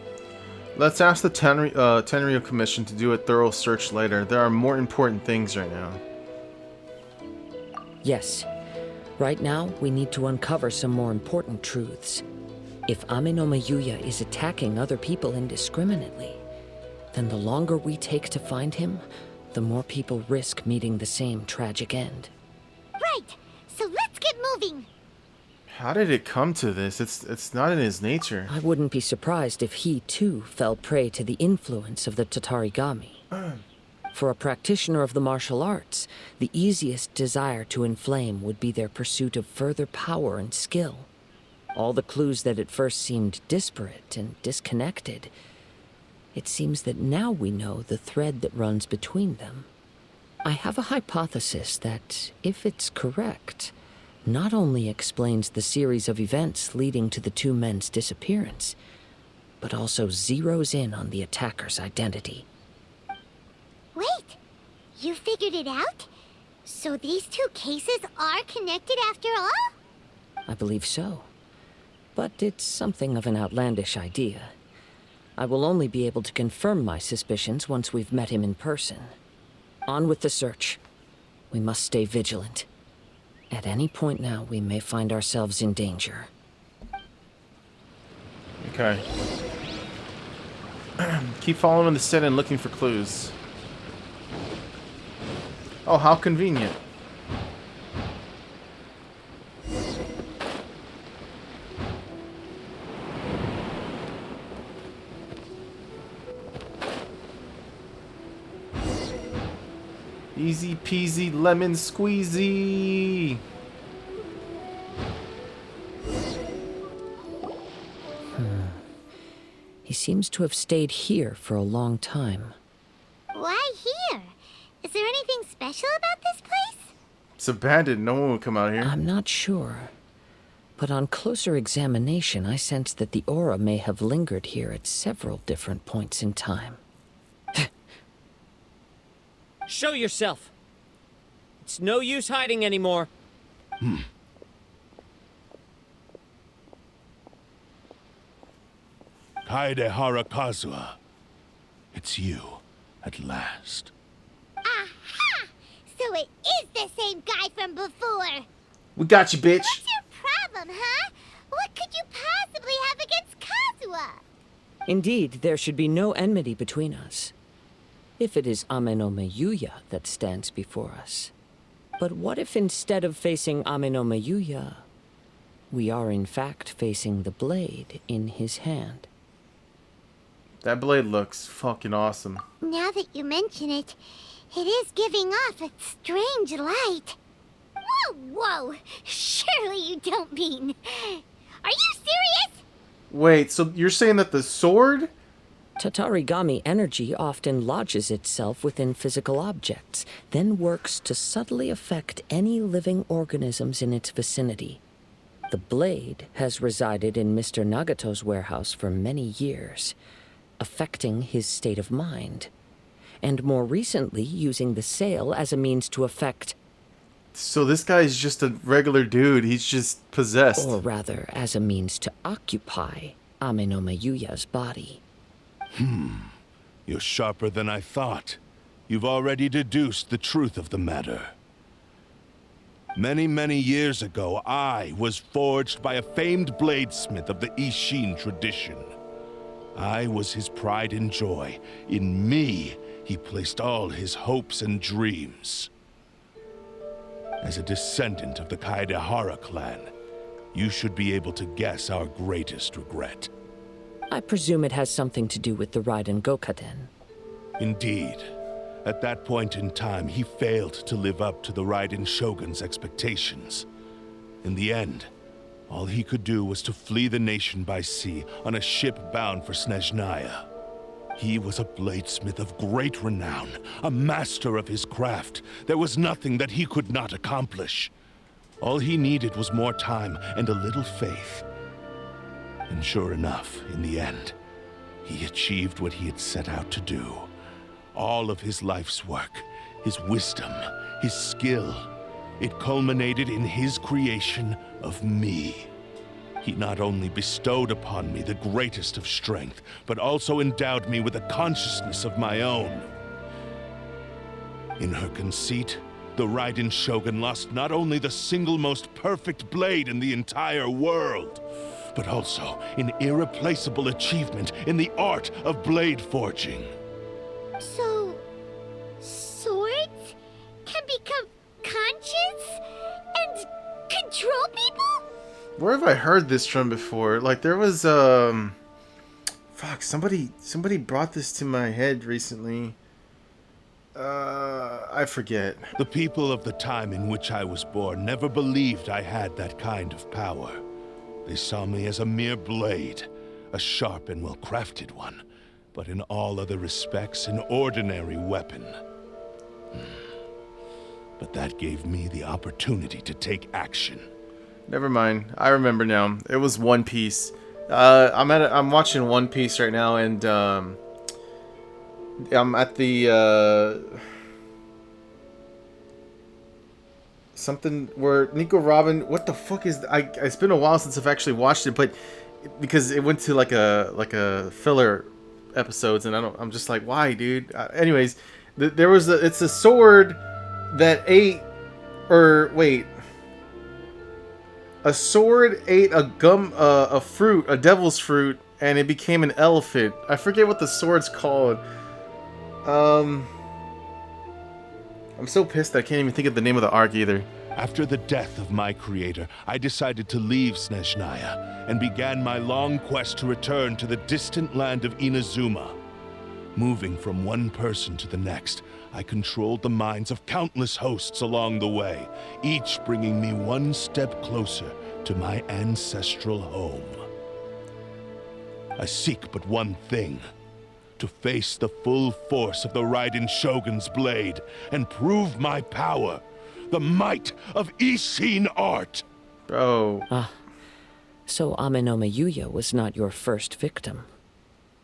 Let's ask the Tenryo Commission to do a thorough search later. There are more important things right now. Yes. Right now, we need to uncover some more important truths. If Amenoma Yuya is attacking other people indiscriminately, then the longer we take to find him, the more people risk meeting the same tragic end. Right, so let's get moving. How did it come to this? It's not in his nature. I wouldn't be surprised if he, too, fell prey to the influence of the Tatarigami. For a practitioner of the martial arts, the easiest desire to inflame would be their pursuit of further power and skill. All the clues that at first seemed disparate and disconnected, it seems that now we know the thread that runs between them. I have a hypothesis that, if it's correct, not only explains the series of events leading to the two men's disappearance, but also zeroes in on the attacker's identity. Wait, you figured it out? So these two cases are connected after all? I believe so. But it's something of an outlandish idea. I will only be able to confirm my suspicions once we've met him in person. On with the search. We must stay vigilant. At any point now, we may find ourselves in danger. Okay. Keep following the set and looking for clues. Oh, how convenient. Easy peasy lemon squeezy. He seems to have stayed here for a long time. Why here? Is there anything special about this place? It's abandoned. No one would come out here. I'm not sure. But on closer examination, I sense that the aura may have lingered here at several different points in time. Show yourself! It's no use hiding anymore. Kaedehara Kazuha. It's you, at last. Aha! So it is the same guy from before. We got you, bitch. What's your problem, huh? What could you possibly have against Kazuha? Indeed, there should be no enmity between us. If it is Ame no Meyuya that stands before us. But what if instead of facing Ame no Meyuya, we are in fact facing the blade in his hand? That blade looks fucking awesome. Now that you mention it, it is giving off a strange light. Whoa, whoa! Surely you don't mean... Are you serious? Wait, so you're saying that the sword? Tatarigami energy often lodges itself within physical objects, then works to subtly affect any living organisms in its vicinity. The blade has resided in Mr. Nagato's warehouse for many years, affecting his state of mind, and more recently using the sale as a means to affect... So this guy's just a regular dude. He's just possessed. Or rather, as a means to occupy Ame no Meyuya's body. You're sharper than I thought. You've already deduced the truth of the matter. Many, many years ago, I was forged by a famed bladesmith of the Ishin tradition. I was his pride and joy. In me, he placed all his hopes and dreams. As a descendant of the Kaedehara clan, you should be able to guess our greatest regret. I presume it has something to do with the Raiden Gokaden. Indeed. At that point in time, he failed to live up to the Raiden Shogun's expectations. In the end, all he could do was to flee the nation by sea on a ship bound for Snezhnaya. He was a bladesmith of great renown, a master of his craft. There was nothing that he could not accomplish. All he needed was more time and a little faith. And sure enough, in the end, he achieved what he had set out to do. All of his life's work, his wisdom, his skill, it culminated in his creation of me. He not only bestowed upon me the greatest of strength, but also endowed me with a consciousness of my own. In her conceit, the Raiden Shogun lost not only the single most perfect blade in the entire world, but also an irreplaceable achievement in the art of blade forging. So... swords can become conscious and control people? Where have I heard this from before? Like there was fuck, somebody brought this to my head recently. I forget. The people of the time in which I was born never believed I had that kind of power. They saw me as a mere blade, a sharp and well-crafted one, but in all other respects an ordinary weapon. But that gave me the opportunity to take action. Never mind. I remember now. It was One Piece. I'm watching One Piece right now, and I'm at the something where Nico Robin. What the fuck is? It's been a while since I've actually watched it, but because it went to like a filler episodes, and I'm just like, why, dude? Anyways, there was it's a sword that ate, or wait. A sword ate a fruit, a devil's fruit, and it became an elephant. I forget what the sword's called. I'm so pissed I can't even think of the name of the arc either. After the death of my creator, I decided to leave Snezhnaya and began my long quest to return to the distant land of Inazuma. Moving from one person to the next, I controlled the minds of countless hosts along the way, each bringing me one step closer to my ancestral home. I seek but one thing: to face the full force of the Raiden Shogun's blade and prove my power, the might of Ishin art. Bro. So Amenoma Yuya was not your first victim.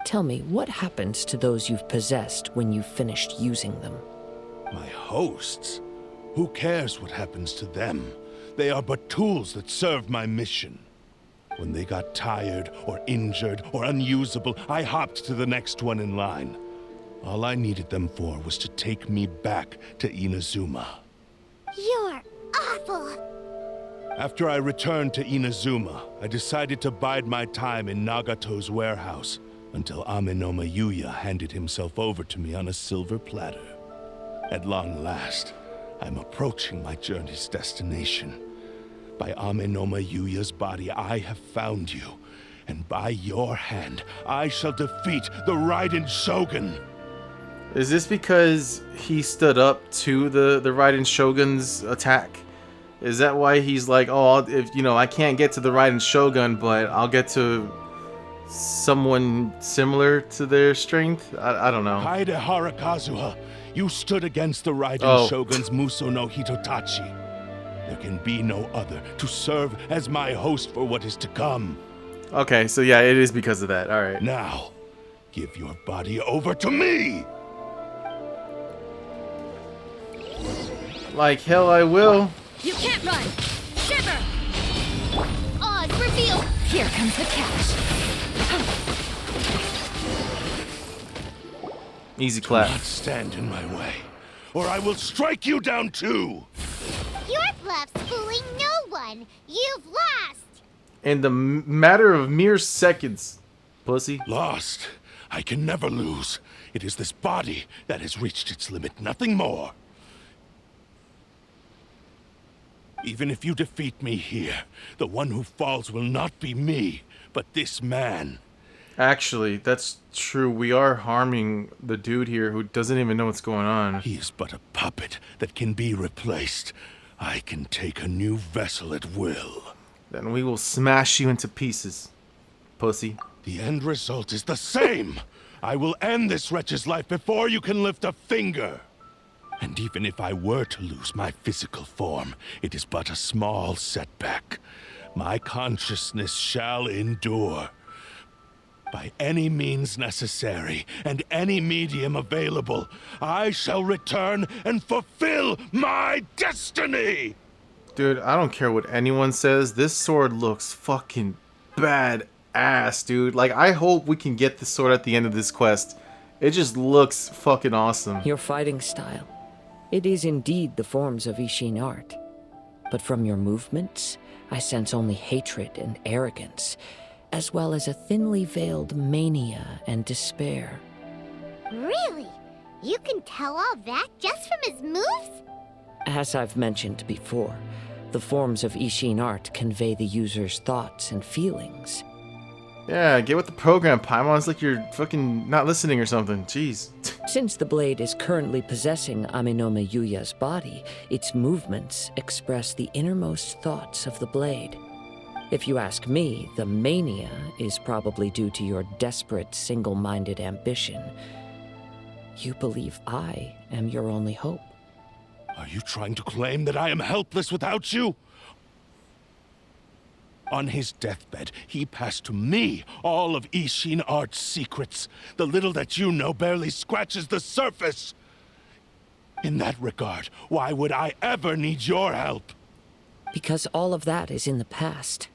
Tell me, what happens to those you've possessed when you've finished using them? My hosts? Who cares what happens to them? They are but tools that serve my mission. When they got tired, or injured, or unusable, I hopped to the next one in line. All I needed them for was to take me back to Inazuma. You're awful. After I returned to Inazuma, I decided to bide my time in Nagato's warehouse until Amenoma Yuya handed himself over to me on a silver platter. At long last, I'm approaching my journey's destination. By Amenoma Yuya's body, I have found you, and by your hand, I shall defeat the Raiden Shogun. Is this because he stood up to the Raiden Shogun's attack? Is that why he's like, oh, if I can't get to the Raiden Shogun, but I'll get to someone similar to their strength? I don't know. Kaedehara Kazuha, you stood against the Raiden Shogun's Muso no Hitotachi. There can be no other to serve as my host for what is to come. Okay, so yeah, it is because of that. All right. Now, give your body over to me! Like hell I will. You can't run! Shiver! Oz, reveal! Here comes the catch. Easy Do clap. not stand in my way, or I will strike you down too! Your bluff's fooling no one. You've lost. In the matter of mere seconds, pussy. Lost. I can never lose. It is this body that has reached its limit, nothing more. Even if you defeat me here, the one who falls will not be me, but this man. Actually, that's true. We are harming the dude here who doesn't even know what's going on. He is but a puppet that can be replaced. I can take a new vessel at will. Then we will smash you into pieces, pussy. The end result is the same. I will end this wretch's life before you can lift a finger. And even if I were to lose my physical form, it is but a small setback. My consciousness shall endure. By any means necessary, and any medium available, I shall return and fulfill my destiny! Dude, I don't care what anyone says. This sword looks fucking badass, dude. Like, I hope we can get this sword at the end of this quest. It just looks fucking awesome. Your fighting style. It is indeed the forms of Ishin art. But from your movements, I sense only hatred and arrogance, as well as a thinly veiled mania and despair. Really? You can tell all that just from his moves? As I've mentioned before, the forms of Ishin art convey the user's thoughts and feelings. Yeah, get with the program, Paimon. It's like you're fucking not listening or something. Jeez. Since the blade is currently possessing Amenoma Yuya's body, its movements express the innermost thoughts of the blade. If you ask me, the mania is probably due to your desperate, single-minded ambition. You believe I am your only hope. Are you trying to claim that I am helpless without you? On his deathbed, he passed to me all of Ishin art's secrets. The little that you know barely scratches the surface. In that regard, why would I ever need your help? Because all of that is in the past.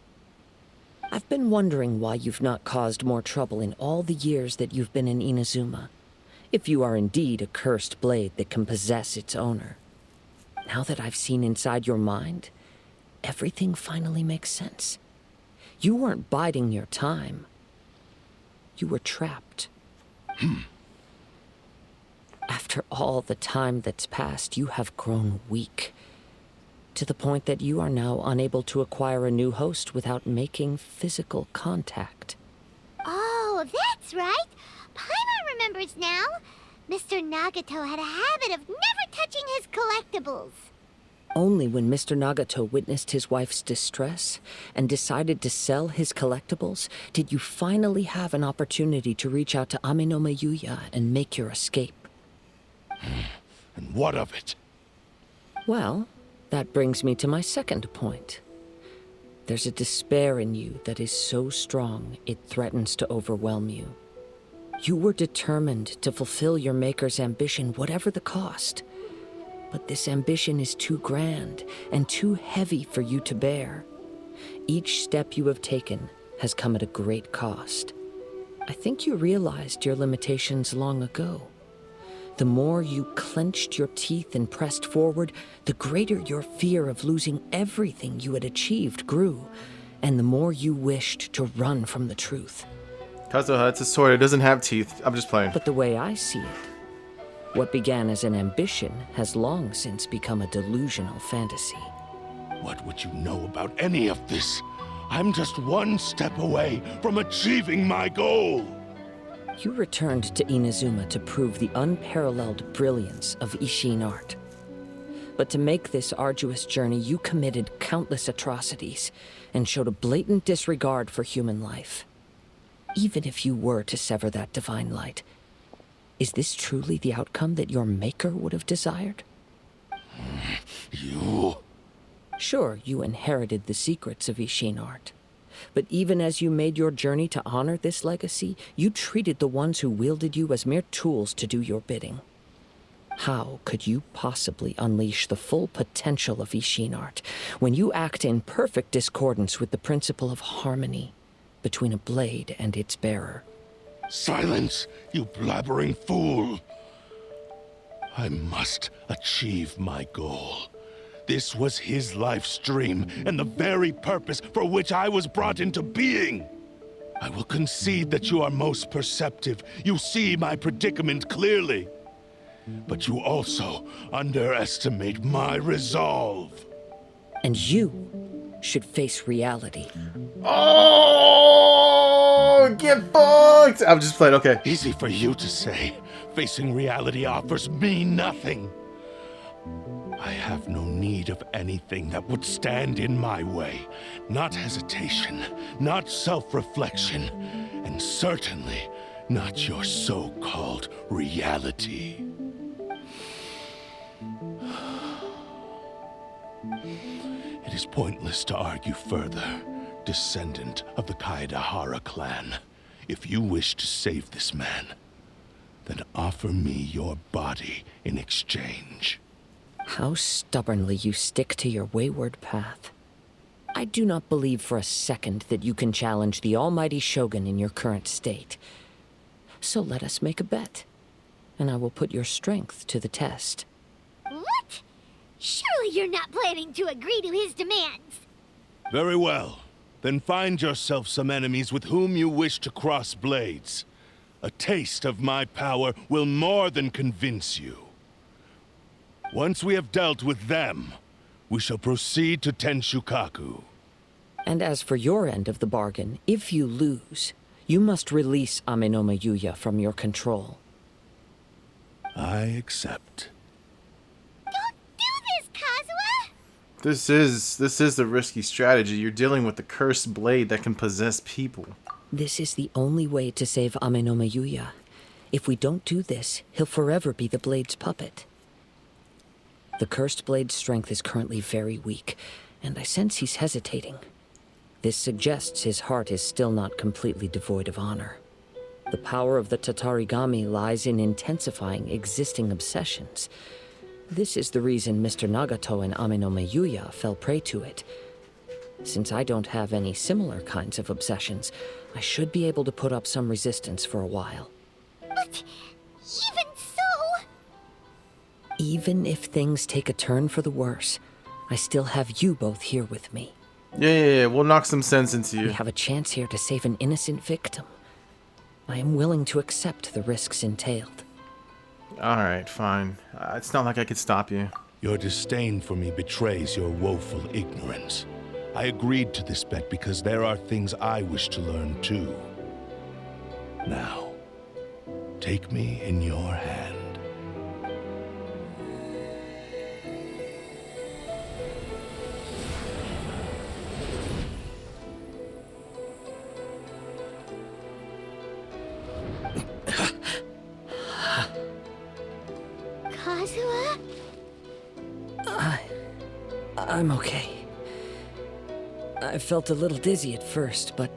I've been wondering why you've not caused more trouble in all the years that you've been in Inazuma. If you are indeed a cursed blade that can possess its owner. Now that I've seen inside your mind, everything finally makes sense. You weren't biding your time. You were trapped. After all the time that's passed, you have grown weak. To the point that you are now unable to acquire a new host without making physical contact. Oh, that's right. Paimon remembers now. Mr. Nagato had a habit of never touching his collectibles. Only when Mr. Nagato witnessed his wife's distress and decided to sell his collectibles did you finally have an opportunity to reach out to Amenoma Yuya and make your escape. And what of it? Well, that brings me to my second point. There's a despair in you that is so strong it threatens to overwhelm you. You were determined to fulfill your maker's ambition, whatever the cost. But this ambition is too grand and too heavy for you to bear. Each step you have taken has come at a great cost. I think you realized your limitations long ago. The more you clenched your teeth and pressed forward, the greater your fear of losing everything you had achieved grew, and the more you wished to run from the truth. Kazuha, it's a sword. It doesn't have teeth. I'm just playing. But the way I see it, what began as an ambition has long since become a delusional fantasy. What would you know about any of this? I'm just one step away from achieving my goal. You returned to Inazuma to prove the unparalleled brilliance of Ishin art. But to make this arduous journey, you committed countless atrocities and showed a blatant disregard for human life. Even if you were to sever that divine light, is this truly the outcome that your maker would have desired? You... Sure, you inherited the secrets of Ishin art. But even as you made your journey to honor this legacy, you treated the ones who wielded you as mere tools to do your bidding. How could you possibly unleash the full potential of Ishin art when you act in perfect discordance with the principle of harmony between a blade and its bearer? Silence, you blabbering fool! I must achieve my goal. This was his life's dream, and the very purpose for which I was brought into being. I will concede that you are most perceptive. You see my predicament clearly. But you also underestimate my resolve. And you should face reality. Oh, get fucked! I'm just playing, okay. Easy for you to say. Facing reality offers me nothing. I have no need of anything that would stand in my way. Not hesitation, not self-reflection, and certainly not your so-called reality. It is pointless to argue further, descendant of the Kaedahara clan. If you wish to save this man, then offer me your body in exchange. How stubbornly you stick to your wayward path. I do not believe for a second that you can challenge the almighty Shogun in your current state. So let us make a bet, and I will put your strength to the test. What? Surely you're not planning to agree to his demands. Very well. Then find yourself some enemies with whom you wish to cross blades. A taste of my power will more than convince you. Once we have dealt with them, we shall proceed to Tenshukaku. And as for your end of the bargain, if you lose, you must release Amenoma Yuya from your control. I accept. Don't do this, Kazuha! This is the risky strategy. You're dealing with the cursed blade that can possess people. This is the only way to save Amenoma Yuya. If we don't do this, he'll forever be the blade's puppet. The cursed blade's strength is currently very weak, and I sense he's hesitating. This suggests his heart is still not completely devoid of honor. The power of the Tatarigami lies in intensifying existing obsessions. This is the reason Mr. Nagato and Amenoma Yuya fell prey to it. Since I don't have any similar kinds of obsessions, I should be able to put up some resistance for a while. But even so... Even if things take a turn for the worse, I still have you both here with me. Yeah. We'll knock some sense into you. We have a chance here to save an innocent victim. I am willing to accept the risks entailed. Alright, fine. It's not like I could stop you. Your disdain for me betrays your woeful ignorance. I agreed to this bet because there are things I wish to learn too. Now, take me in your hand. Kazuha? I'm okay. I felt a little dizzy at first, but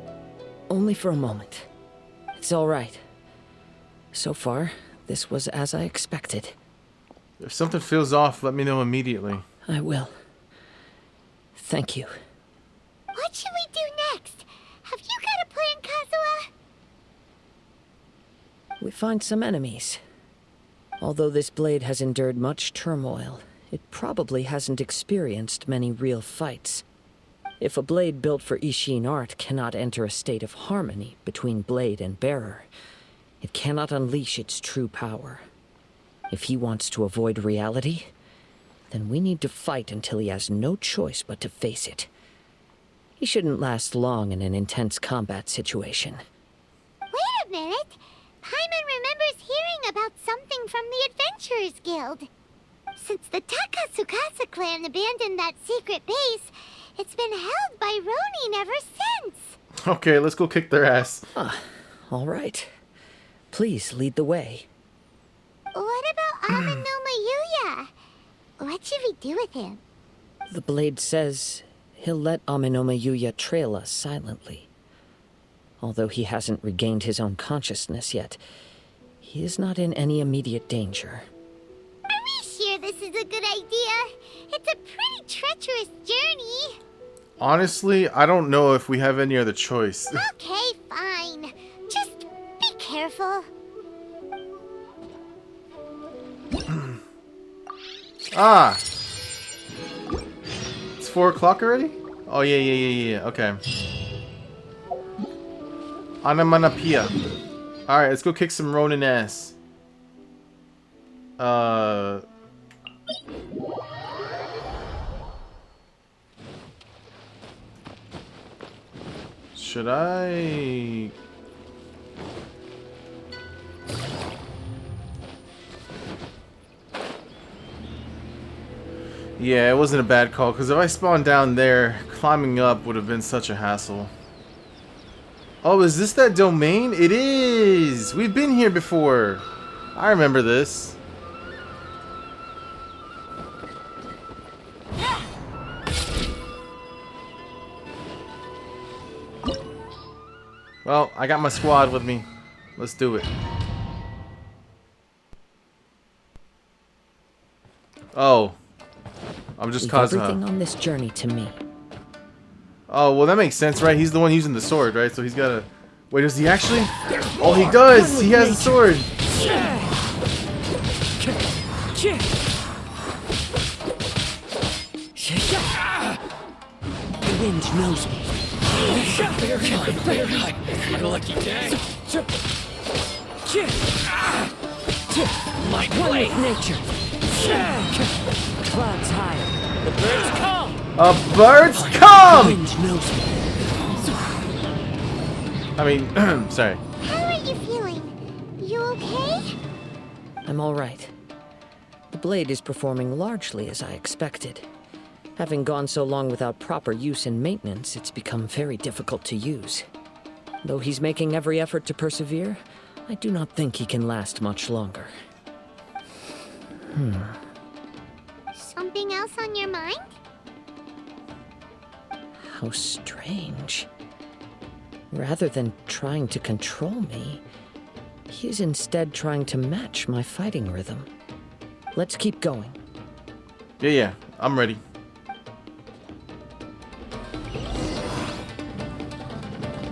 only for a moment. It's all right. So far, this was as I expected. If something feels off, let me know immediately. I will. Thank you. What should we do next? Have you got a plan, Kazuha? We find some enemies. Although this blade has endured much turmoil, it probably hasn't experienced many real fights. If a blade built for Ishin art cannot enter a state of harmony between blade and bearer, it cannot unleash its true power. If he wants to avoid reality, then we need to fight until he has no choice but to face it. He shouldn't last long in an intense combat situation. Wait a minute. Paimon remembers hearing about something from the Adventurers Guild. Since the Takatsukasa clan abandoned that secret base, it's been held by Ronin ever since. Okay, let's go kick their ass. All right. Please lead the way. What about Amanoma Yuya? What should we do with him? The blade says he'll let Amenoma Yuya trail us silently. Although he hasn't regained his own consciousness yet, he is not in any immediate danger. Are we sure this is a good idea? It's a pretty treacherous journey. Honestly, I don't know if we have any other choice. Okay, fine. Just be careful. Ah! It's 4 o'clock already? Oh, yeah. Okay. Anamanapia. Alright, let's go kick some Ronin ass. Should I... Yeah, it wasn't a bad call, because if I spawned down there, climbing up would have been such a hassle. Oh, is this that domain? It is! We've been here before. I remember this. Well, I got my squad with me. Let's do it. Oh. I'm just Leave Kazuha. everything on this journey to me. Oh, well that makes sense, right? He's the one using the sword, right? So he's gotta... Wait, does he actually? Oh, he does! He has a sword! The wind knows me. What a lucky day. My One blade. with nature. Clouds higher. The birds come. Birds The come! wind knows me. I mean, sorry. How are you feeling? You okay? I'm all right. The blade is performing largely as I expected. Having gone so long without proper use and maintenance, it's become very difficult to use. Though he's making every effort to persevere, I do not think he can last much longer. Something else on your mind? How strange. Rather than trying to control me, he is instead trying to match my fighting rhythm. Let's keep going. Yeah, I'm ready.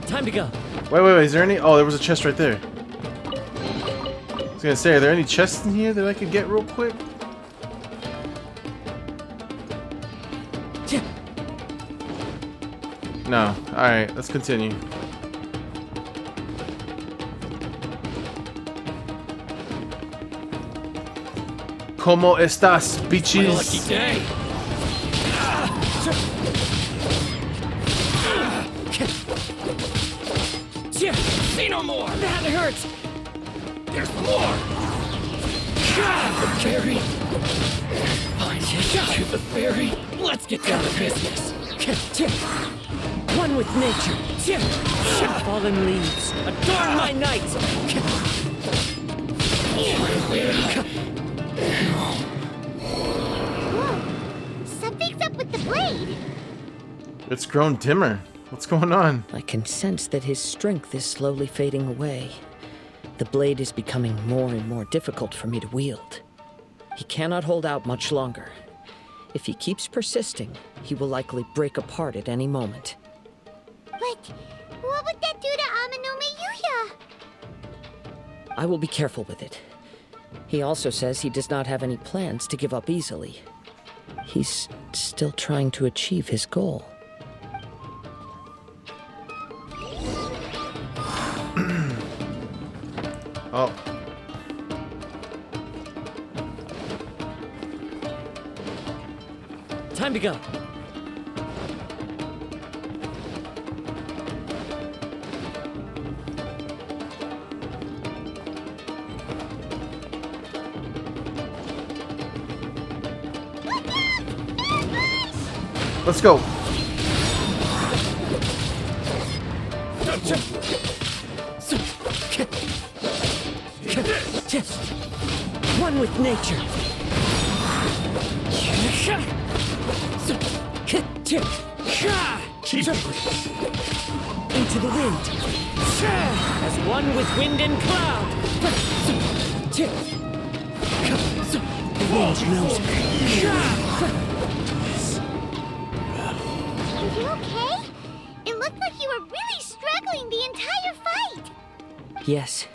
Time to go. Wait, is there any... Oh, there was a chest right there. I was gonna say, are there any chests in here that I could get real quick? No. Alright, let's continue. Como estas, bitches? Lucky day. See no more. That hurts. There's more. The fairy. Fine, to the fairy. Let's get down to business. One with nature. Fallen leaves. Adorn my night. Whoa. Something's up with the blade. It's grown dimmer. What's going on? I can sense that his strength is slowly fading away. The blade is becoming more and more difficult for me to wield. He cannot hold out much longer. If he keeps persisting, he will likely break apart at any moment. But what would that do to Amanome Yuya? I will be careful with it. He also says he does not have any plans to give up easily. He's still trying to achieve his goal. Oh. Time to go. Let's go. One with nature. Into the wind. As one with wind and cloud. The wind knows me. Are you okay? It looked like you were really struggling the entire fight. Yes.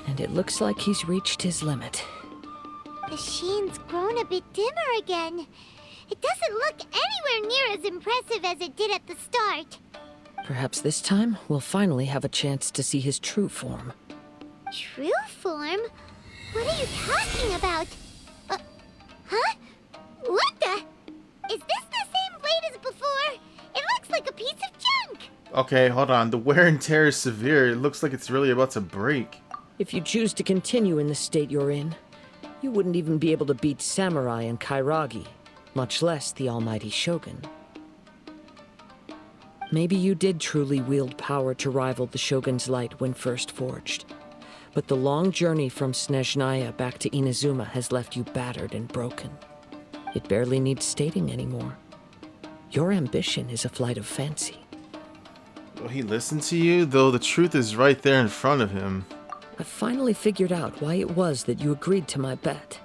And it looks like he's reached his limit. The sheen's grown a bit dimmer again. It doesn't look anywhere near as impressive as it did at the start. Perhaps this time we'll finally have a chance to see his true form. True form? What are you talking about? Huh? What the? Is this the same blade as before? It looks like a piece of junk. Okay, hold on. The wear and tear is severe. It looks like it's really about to break. If you choose to continue in the state you're in, you wouldn't even be able to beat Samurai and Kairagi, much less the almighty Shogun. Maybe you did truly wield power to rival the Shogun's light when first forged. But the long journey from Snezhnaya back to Inazuma has left you battered and broken. It barely needs stating anymore. Your ambition is a flight of fancy. Will he listen to you? Though the truth is right there in front of him. I finally figured out why it was that you agreed to my bet.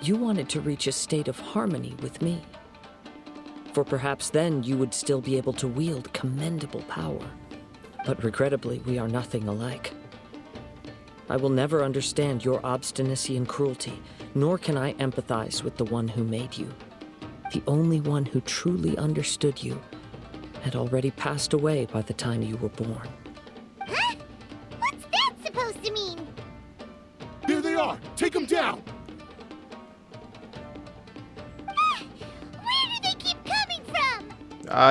You wanted to reach a state of harmony with me. For perhaps then you would still be able to wield commendable power. But regrettably, we are nothing alike. I will never understand your obstinacy and cruelty, nor can I empathize with the one who made you. The only one who truly understood you had already passed away by the time you were born. Huh? What's that supposed to mean? There they are! Take them down! Where do they keep coming from?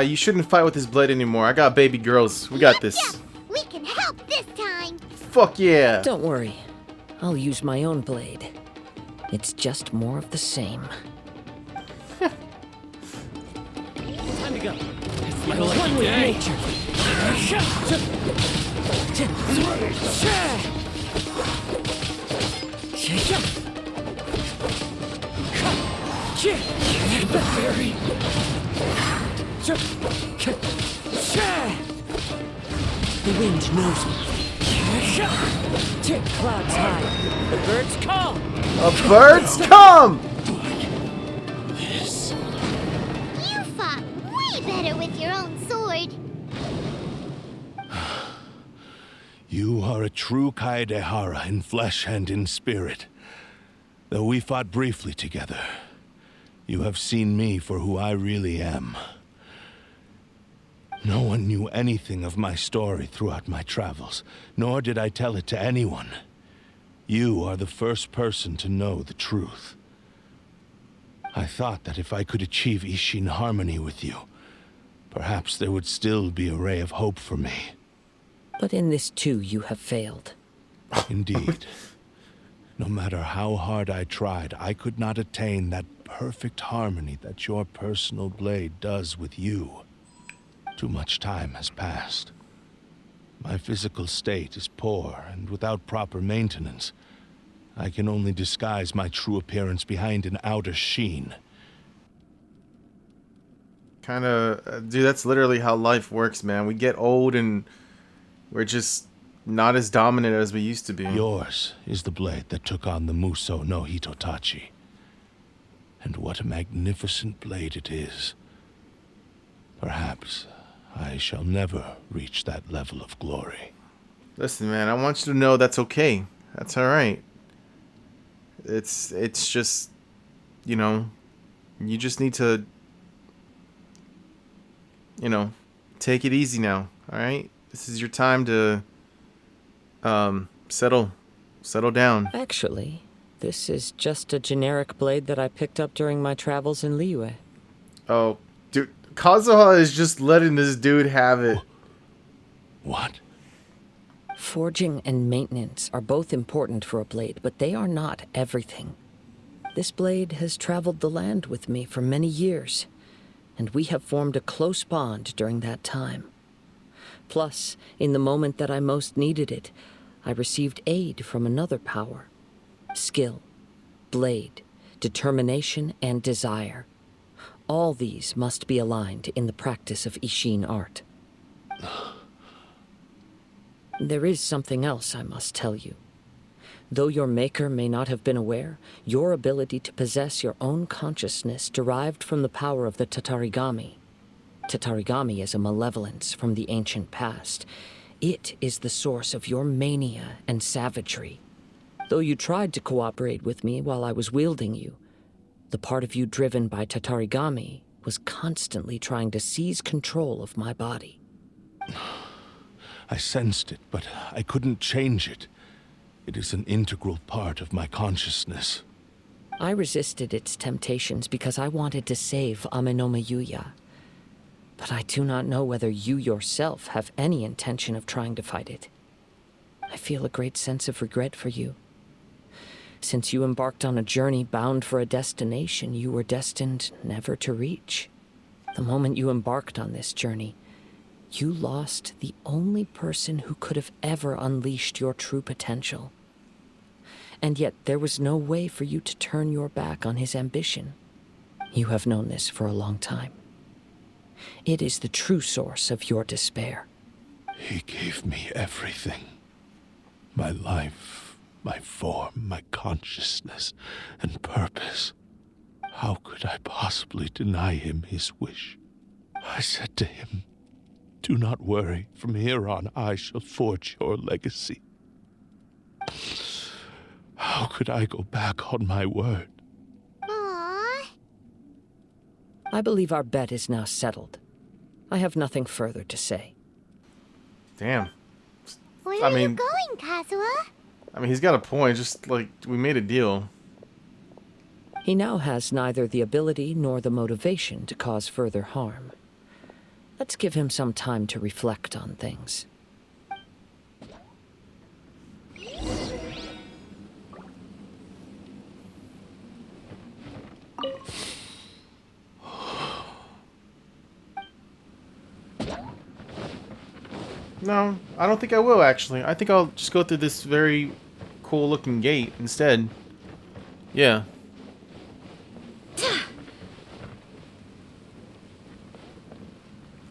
You shouldn't fight with this blade anymore. I got baby girls. We got this. Yup, we can help this time. Fuck yeah. Don't worry. I'll use my own blade. It's just more of the same. Time to go. One with nature. The fairy. The wind knows me. Clouds high. The birds call. The birds come! You fought way better with your own sword. You are a true Kaedehara in flesh and in spirit. Though we fought briefly together, you have seen me for who I really am. No one knew anything of my story throughout my travels, nor did I tell it to anyone. You are the first person to know the truth. I thought that if I could achieve Ishin harmony with you, perhaps there would still be a ray of hope for me. But in this too, you have failed. Indeed. No matter how hard I tried, I could not attain that perfect harmony that your personal blade does with you. Too much time has passed. My physical state is poor, and without proper maintenance, I can only disguise my true appearance behind an outer sheen. Kind of, dude, that's literally how life works, man. We get old and we're just not as dominant as we used to be. Yours is the blade that took on the Muso no Hitotachi. And what a magnificent blade it is. Perhaps I shall never reach that level of glory. Listen, man, I want you to know that's okay. That's all right. It's just, you know, you just need to, you know, take it easy now, all right? This is your time to settle down. Actually, this is just a generic blade that I picked up during my travels in Liyue. Oh, dude, Kazuha is just letting this dude have it. What? Forging and maintenance are both important for a blade, but they are not everything. This blade has traveled the land with me for many years, and we have formed a close bond during that time. Plus, in the moment that I most needed it, I received aid from another power. Skill, blade, determination, and desire. All these must be aligned in the practice of Ishin art. There is something else I must tell you. Though your maker may not have been aware, your ability to possess your own consciousness derived from the power of the Tatarigami. Tatarigami is a malevolence from the ancient past. It is the source of your mania and savagery. Though you tried to cooperate with me while I was wielding you, the part of you driven by Tatarigami was constantly trying to seize control of my body. I sensed it, but I couldn't change it. It is an integral part of my consciousness. I resisted its temptations because I wanted to save Amenoma Yuya. But I do not know whether you yourself have any intention of trying to fight it. I feel a great sense of regret for you. Since you embarked on a journey bound for a destination you were destined never to reach. The moment you embarked on this journey, you lost the only person who could have ever unleashed your true potential. And yet there was no way for you to turn your back on his ambition. You have known this for a long time. It is the true source of your despair. He gave me everything. My life, my form, my consciousness, and purpose. How could I possibly deny him his wish? I said to him, "Do not worry. From here on, I shall forge your legacy." How could I go back on my word? Aww. I believe our bet is now settled. I have nothing further to say. Damn. Where are you going, Kazuha? I mean, he's got a point. Just like, we made a deal. He now has neither the ability nor the motivation to cause further harm. Let's give him some time to reflect on things. No, I don't think I will, actually. I think I'll just go through this very cool-looking gate instead. Yeah.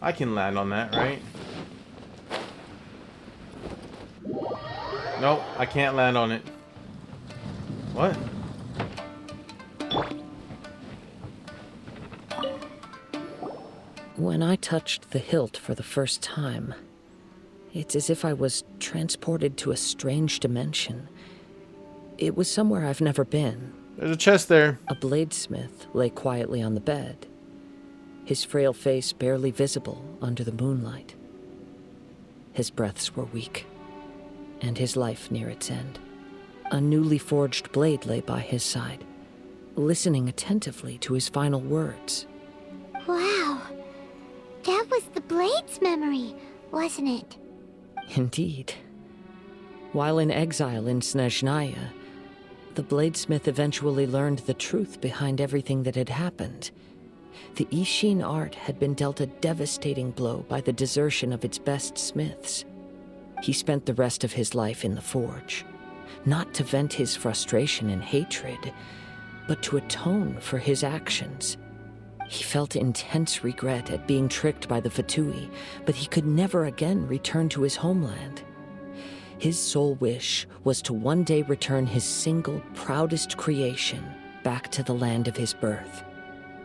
I can land on that, right? Nope, I can't land on it. What? When I touched the hilt for the first time, it's as if I was transported to a strange dimension. It was somewhere I've never been. There's a chest there. A bladesmith lay quietly on the bed, his frail face barely visible under the moonlight. His breaths were weak, and his life near its end. A newly forged blade lay by his side, listening attentively to his final words. Wow. That was the Blade's memory, wasn't it? Indeed. While in exile in Snezhnaya, the bladesmith eventually learned the truth behind everything that had happened. The Ishin art had been dealt a devastating blow by the desertion of its best smiths. He spent the rest of his life in the forge, not to vent his frustration and hatred, but to atone for his actions. He felt intense regret at being tricked by the Fatui, but he could never again return to his homeland. His sole wish was to one day return his single, proudest creation back to the land of his birth.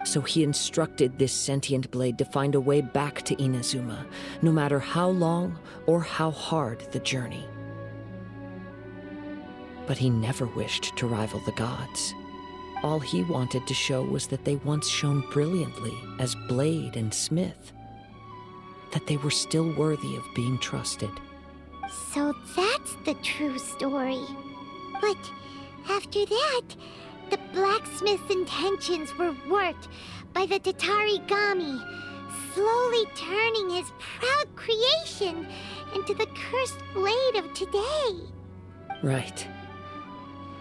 So he instructed this sentient blade to find a way back to Inazuma, no matter how long or how hard the journey. But he never wished to rival the gods. All he wanted to show was that they once shone brilliantly as blade and smith, that they were still worthy of being trusted. So that's the true story. But after that, the blacksmith's intentions were worked by the Tatarigami, slowly turning his proud creation into the cursed blade of today. Right.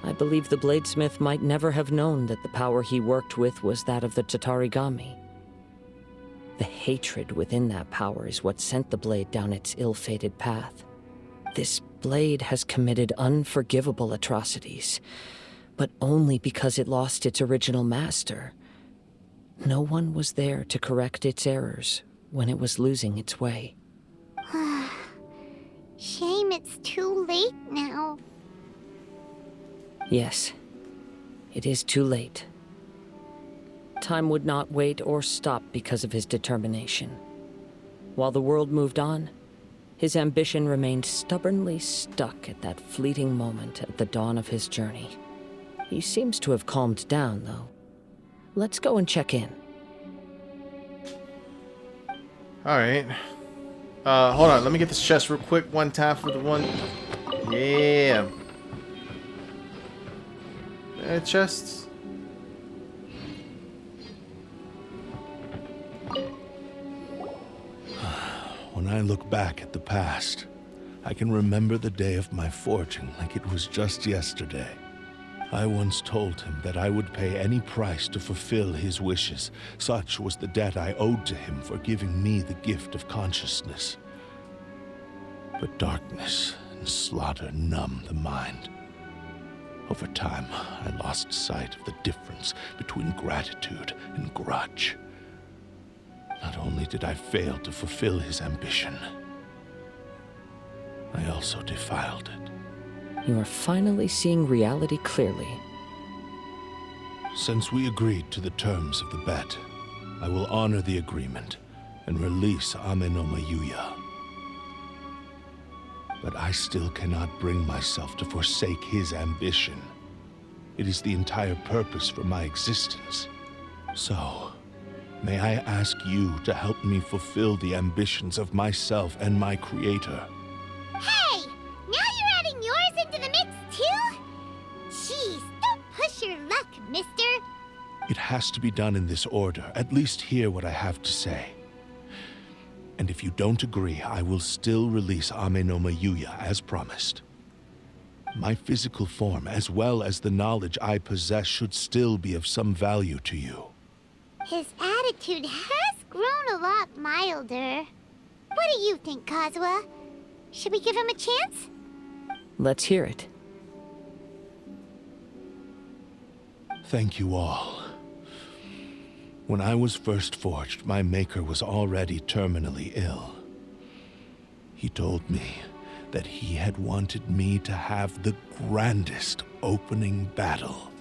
I believe the bladesmith might never have known that the power he worked with was that of the Tatarigami. The hatred within that power is what sent the blade down its ill-fated path. This blade has committed unforgivable atrocities, but only because it lost its original master. No one was there to correct its errors when it was losing its way. Shame it's too late now. Yes, it is too late. Time would not wait or stop because of his determination. While the world moved on, his ambition remained stubbornly stuck at that fleeting moment at the dawn of his journey. He seems to have calmed down, though. Let's go and check in. Alright. Hold on. Let me get this chest real quick. One time for the one. Yeah. Chests. When I look back at the past, I can remember the day of my forging like it was just yesterday. I once told him that I would pay any price to fulfill his wishes. Such was the debt I owed to him for giving me the gift of consciousness. But darkness and slaughter numb the mind. Over time, I lost sight of the difference between gratitude and grudge. Not only did I fail to fulfill his ambition, I also defiled it. You are finally seeing reality clearly. Since we agreed to the terms of the bet, I will honor the agreement and release Amenoma Yuya. But I still cannot bring myself to forsake his ambition. It is the entire purpose for my existence. So, may I ask you to help me fulfill the ambitions of myself and my creator? Hey! Now you're adding yours into the mix, too? Jeez, don't push your luck, mister. It has to be done in this order. At least hear what I have to say. And if you don't agree, I will still release Amenoma Yuya as promised. My physical form, as well as the knowledge I possess, should still be of some value to you. His attitude has grown a lot milder. What do you think, Kazuha? Should we give him a chance? Let's hear it. Thank you all. When I was first forged, my maker was already terminally ill. He told me that he had wanted me to have the grandest opening battle.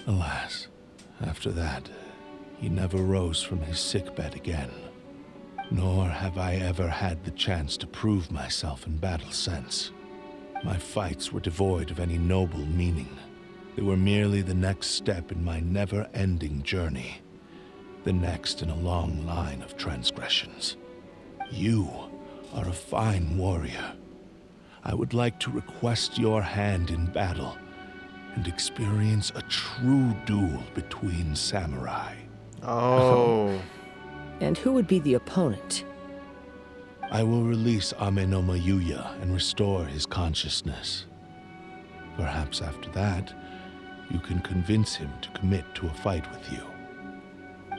Alas, after that, he never rose from his sickbed again. Nor have I ever had the chance to prove myself in battle since. My fights were devoid of any noble meaning. They were merely the next step in my never-ending journey. The next in a long line of transgressions. You are a fine warrior. I would like to request your hand in battle and experience a true duel between samurai. Oh. And who would be the opponent? I will release Amenoma Yuya and restore his consciousness. Perhaps after that, you can convince him to commit to a fight with you.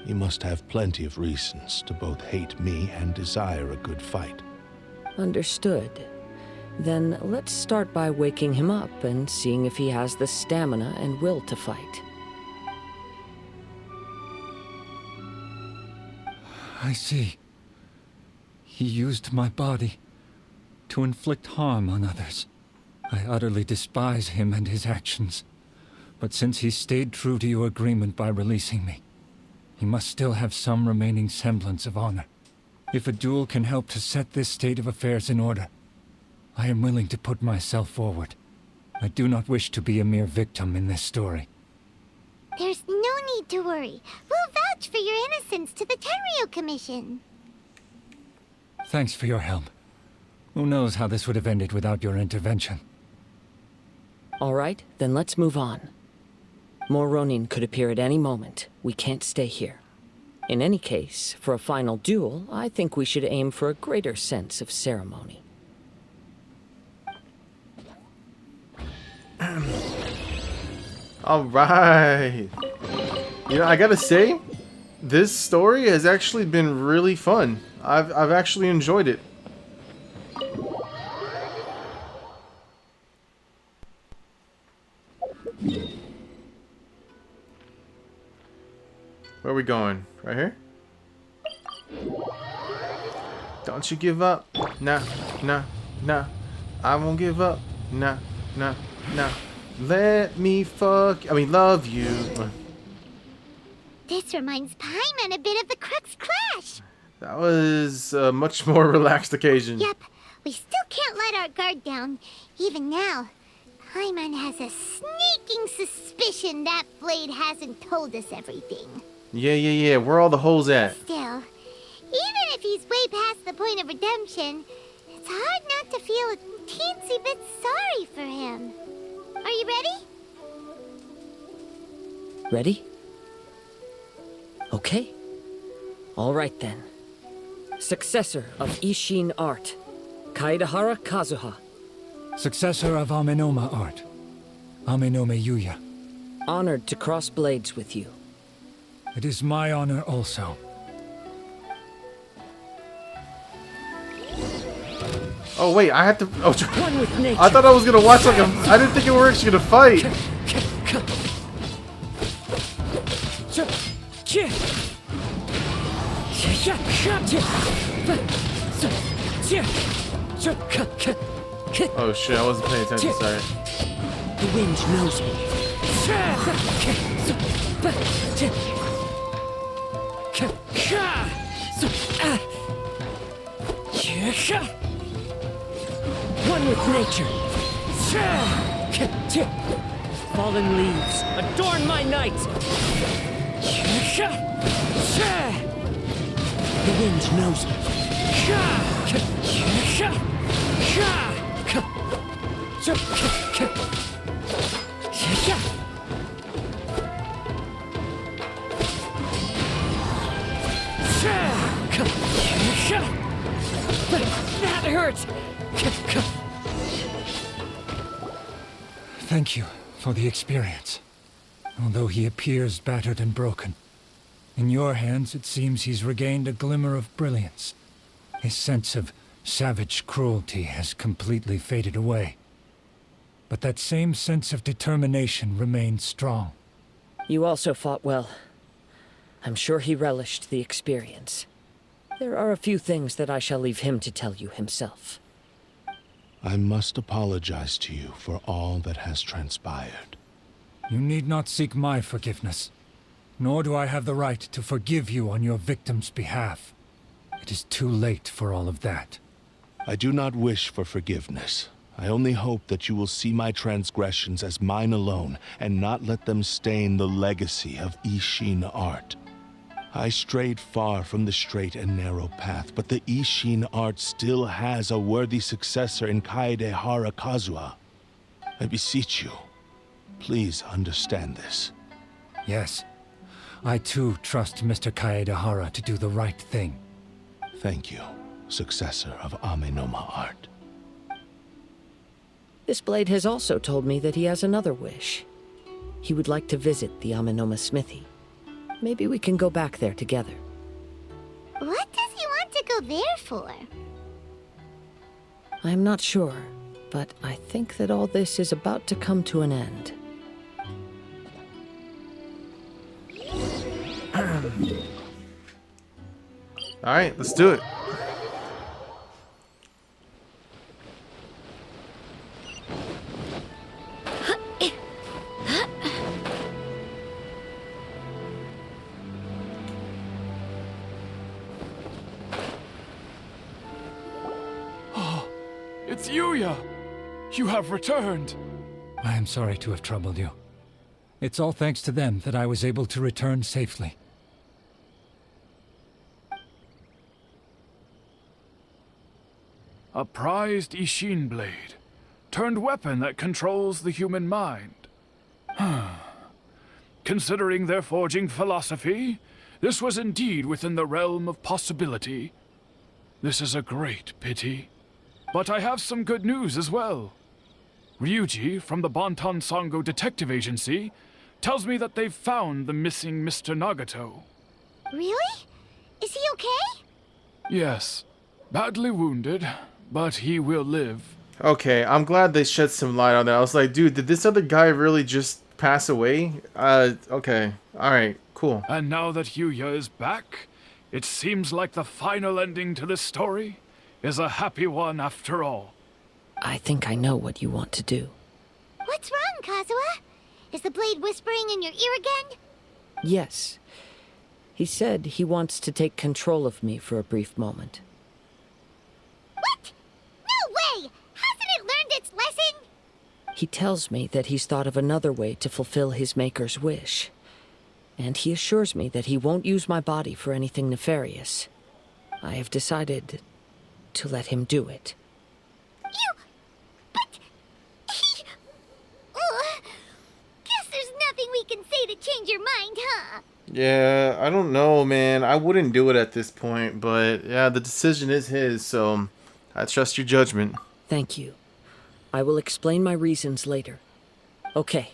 He must have plenty of reasons to both hate me and desire a good fight. Understood. Then let's start by waking him up and seeing if he has the stamina and will to fight. I see. He used my body to inflict harm on others. I utterly despise him and his actions. But since he stayed true to your agreement by releasing me, he must still have some remaining semblance of honor. If a duel can help to set this state of affairs in order, I am willing to put myself forward. I do not wish to be a mere victim in this story. There's no need to worry. We'll vouch for your innocence to the Tenryu Commission. Thanks for your help. Who knows how this would have ended without your intervention? All right, then let's move on. More Ronin could appear at any moment. We can't stay here. In any case, for a final duel, I think we should aim for a greater sense of ceremony. All right. You know, I gotta say, this story has actually been really fun. I've actually enjoyed it. Where are we going? Right here? Don't you give up. Nah, nah, nah. I won't give up. Nah, nah, nah. Let me love you. This reminds Paimon a bit of the Crux Clash. That was a much more relaxed occasion. Yep, we still can't let our guard down. Even now, Paimon has a sneaking suspicion that Blade hasn't told us everything. Yeah. Where are all the holes at? Still, even if he's way past the point of redemption, it's hard not to feel a teensy bit sorry for him. Are you ready? Ready? Okay. All right then. Successor of Ishin art, Kaedahara Kazuha. Successor of Amenoma art, Amenome Yuya. Honored to cross blades with you. It is my honor also. Oh wait, I have to. Oh, One with nature. I thought I was gonna watch like a. I didn't think we were actually gonna fight. Oh shit, I wasn't paying attention. Sorry. The wind knows me. One with nature. Fallen leaves, adorn my night. The wind knows me. That hurts. Thank you for the experience. Although he appears battered and broken, in your hands it seems he's regained a glimmer of brilliance. His sense of savage cruelty has completely faded away. But that same sense of determination remains strong. You also fought well. I'm sure he relished the experience. There are a few things that I shall leave him to tell you himself. I must apologize to you for all that has transpired. You need not seek my forgiveness, nor do I have the right to forgive you on your victim's behalf. It is too late for all of that. I do not wish for forgiveness. I only hope that you will see my transgressions as mine alone, and not let them stain the legacy of Ishin art. I strayed far from the straight and narrow path, but the Ishin art still has a worthy successor in Kaedehara Kazuha. I beseech you, Please understand this. Yes. I too trust Mr. Kaedehara to do the right thing. Thank you, successor of Amenoma Art. This blade has also told me that he has another wish. He would like to visit the Amenoma smithy. Maybe we can go back there together. What does he want to go there for? I'm not sure, but I think that all this is about to come to an end. Alright, let's do it. It's Yuya! You have returned! I am sorry to have troubled you. It's all thanks to them that I was able to return safely. A prized Ishin blade, turned weapon that controls the human mind. Considering their forging philosophy, this was indeed within the realm of possibility. This is a great pity. But I have some good news as well. Ryuji, from the Bonton Sango Detective Agency, tells me that they've found the missing Mr. Nagato. Really? Is he okay? Yes, badly wounded, but he will live. Okay, I'm glad they shed some light on that. I was like, dude, did this other guy really just pass away? Okay. Alright, cool. And now that Yuya is back, it seems like the final ending to this story is a happy one after all. I think I know what you want to do. What's wrong, Kazuha? Is the blade whispering in your ear again? Yes. He said he wants to take control of me for a brief moment. What? No way! Hasn't it learned its lesson? He tells me that he's thought of another way to fulfill his maker's wish. And he assures me that he won't use my body for anything nefarious. I have decided to let him do it. But... Guess there's nothing we can say to change your mind, huh? Yeah, I don't know, man. I wouldn't do it at this point, but yeah, the decision is his, so I trust your judgment. Thank you. I will explain my reasons later. Okay.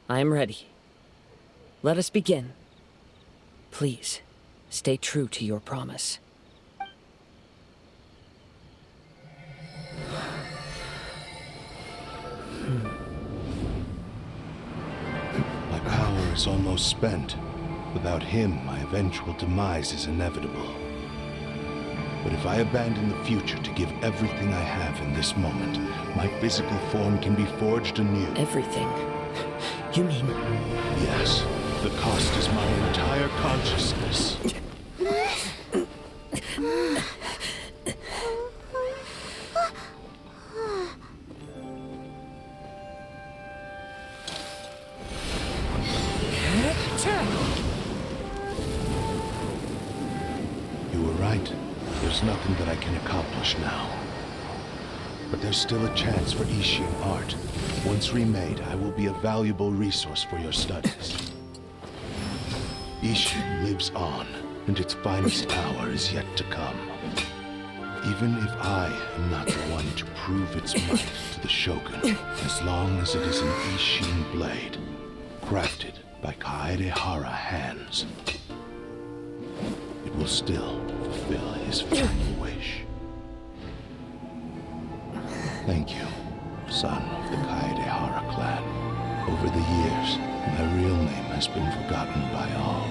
I am ready. Let us begin. Please, stay true to your promise. My power is almost spent. Without him, my eventual demise is inevitable. But if I abandon the future to give everything I have in this moment, my physical form can be forged anew. Everything? You mean... Yes. The cost is my entire consciousness. You were right. There's nothing that I can accomplish now. But there's still a chance for Ishin art. Once remade, I will be a valuable resource for your studies. Ishin lives on, and its finest hour is yet to come. Even if I am not the one to prove its might to the Shogun, as long as it is an Ishin blade, crafted by Kaedehara hands, it will still fulfill his final wish. Thank you, son of the Kaedehara clan. Over the years, my real name has been forgotten by all.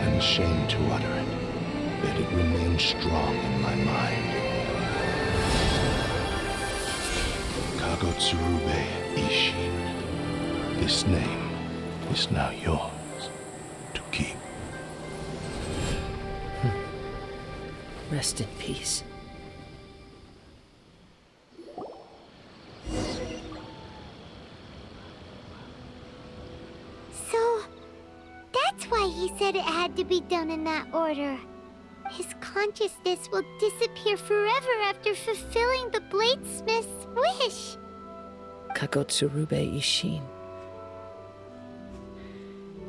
I'm ashamed to utter it, yet it remains strong in my mind. Kagotsurube Ishin. This name is now yours to keep. Rest in peace. So, that's why he said it had to be done in that order. His consciousness will disappear forever after fulfilling the bladesmith's wish. Kagotsurube Ishin.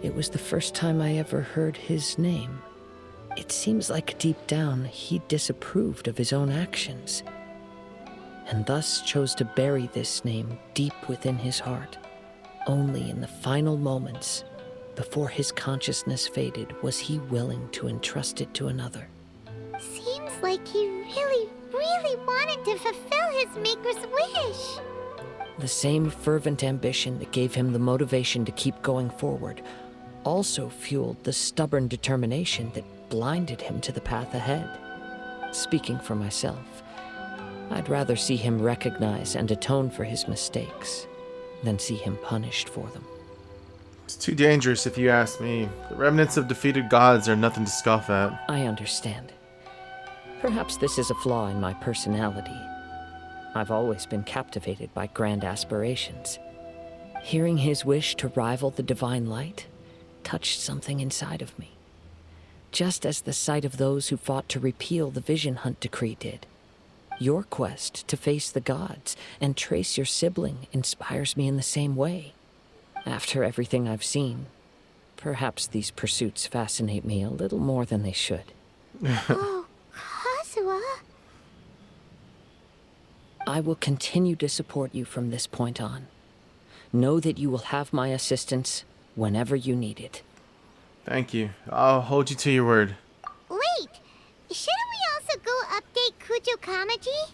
It was the first time I ever heard his name. It seems like deep down he disapproved of his own actions, and thus chose to bury this name deep within his heart. Only in the final moments, before his consciousness faded, was he willing to entrust it to another. Seems like he really, really wanted to fulfill his maker's wish. The same fervent ambition that gave him the motivation to keep going forward also fueled the stubborn determination that blinded him to the path ahead. Speaking for myself, I'd rather see him recognize and atone for his mistakes than see him punished for them. It's too dangerous if you ask me. The remnants of defeated gods are nothing to scoff at. I understand. Perhaps this is a flaw in my personality. I've always been captivated by grand aspirations. Hearing his wish to rival the divine light touched something inside of me, just as the sight of those who fought to repeal the Vision Hunt decree did. Your quest to face the gods and trace your sibling inspires me in the same way. After everything I've seen, perhaps these pursuits fascinate me a little more than they should. Oh, Kazuha. I will continue to support you from this point on. Know that you will have my assistance whenever you need it. Thank you. I'll hold you to your word. Wait, shouldn't we also go update Kujo Kamaji?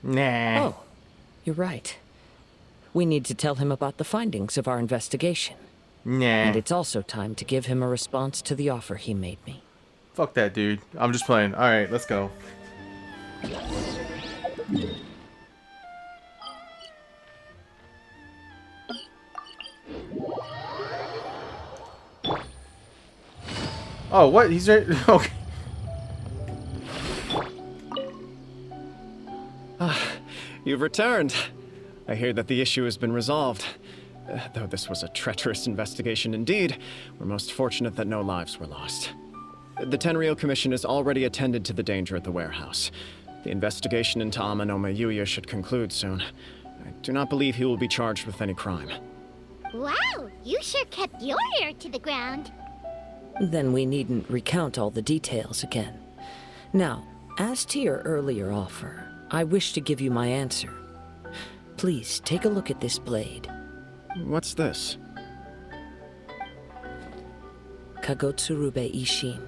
Nah. Oh, you're right. We need to tell him about the findings of our investigation. Nah. And it's also time to give him a response to the offer he made me. Fuck that, dude. I'm just playing. Alright, let's go. Oh, what? He's right. Okay. You've returned. I hear that the issue has been resolved. Though this was a treacherous investigation indeed, we're most fortunate that no lives were lost. The Tenryou Commission has already attended to the danger at the warehouse. The investigation into Amanoma Yuya should conclude soon. I do not believe he will be charged with any crime. Wow, you sure kept your ear to the ground. Then we needn't recount all the details again. Now, as to your earlier offer, I wish to give you my answer. Please take a look at this blade. What's this? Kagotsurube Ishin,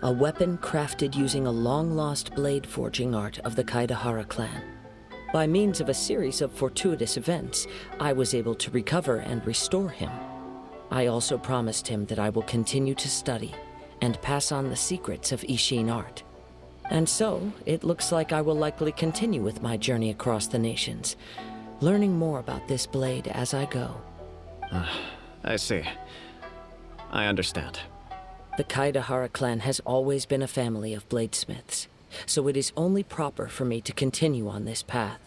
a weapon crafted using a long-lost blade forging art of the Kaidahara clan. By means of a series of fortuitous events, I was able to recover and restore him. I also promised him that I will continue to study and pass on the secrets of Ishin art. And so, it looks like I will likely continue with my journey across the nations, learning more about this blade as I go. I see. I understand. The Kaidahara clan has always been a family of bladesmiths, so it is only proper for me to continue on this path.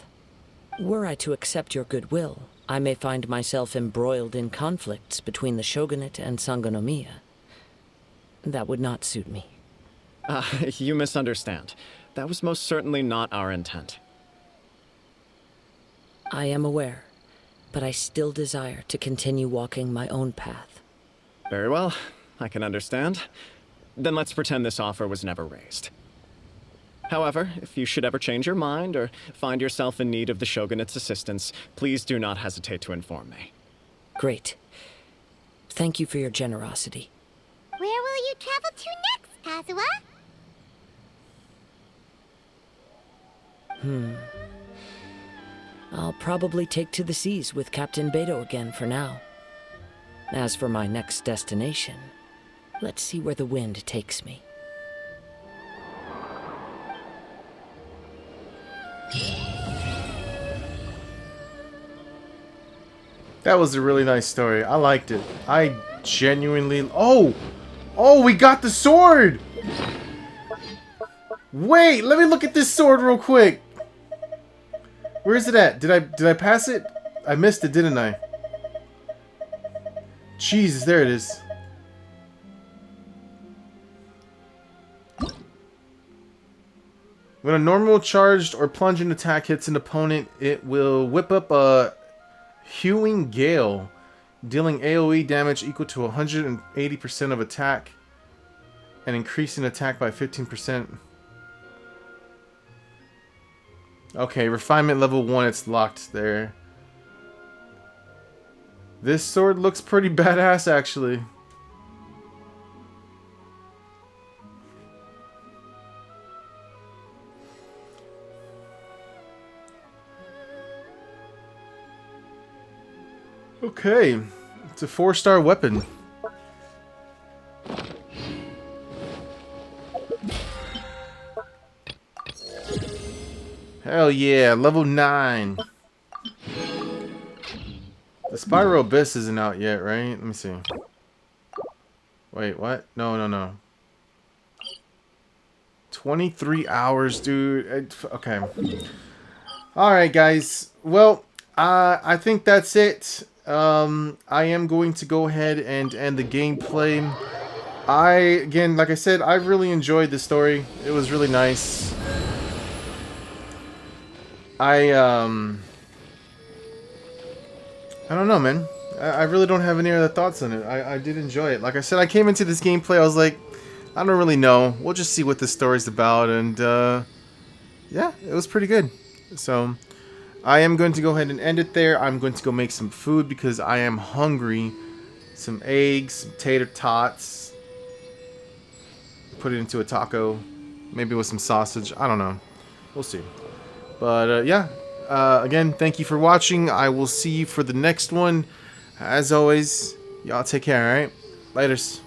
Were I to accept your goodwill, I may find myself embroiled in conflicts between the shogunate and Sangonomiya. That would not suit me. You misunderstand. That was most certainly not our intent. I am aware, but I still desire to continue walking my own path. Very well, I can understand. Then let's pretend this offer was never raised. However, if you should ever change your mind or find yourself in need of the Shogunate's assistance, please do not hesitate to inform me. Great. Thank you for your generosity. Where will you travel to next, Kazuha? I'll probably take to the seas with Captain Beto again for now. As for my next destination, let's see where the wind takes me. That was a really nice story. I liked it. I genuinely... Oh! Oh, we got the sword! Wait, let me look at this sword real quick. Where is it at? Did I pass it? I missed it, didn't I? Jesus, there it is. When a normal charged or plunging attack hits an opponent, it will whip up a Hewing Gale. Dealing AoE damage equal to 180% of attack. And increasing attack by 15%. Okay, refinement level 1, it's locked there. This sword looks pretty badass, actually. Okay, it's a 4-star weapon. Hell yeah, level 9. The Spiral Abyss isn't out yet, right? Let me see. Wait, what? No. 23 hours, dude. Okay. Alright, guys. Well, I think that's it. I am going to go ahead and end the gameplay. Again, like I said, I really enjoyed the story. It was really nice. I don't know, man. I really don't have any other thoughts on it. I did enjoy it. Like I said, I came into this gameplay, I was like, I don't really know. We'll just see what this story's about, and yeah, it was pretty good. So, I am going to go ahead and end it there. I'm going to go make some food because I am hungry. Some eggs, some tater tots. Put it into a taco. Maybe with some sausage. I don't know. We'll see. But yeah. Again, thank you for watching. I will see you for the next one. As always, y'all take care, alright? Laters.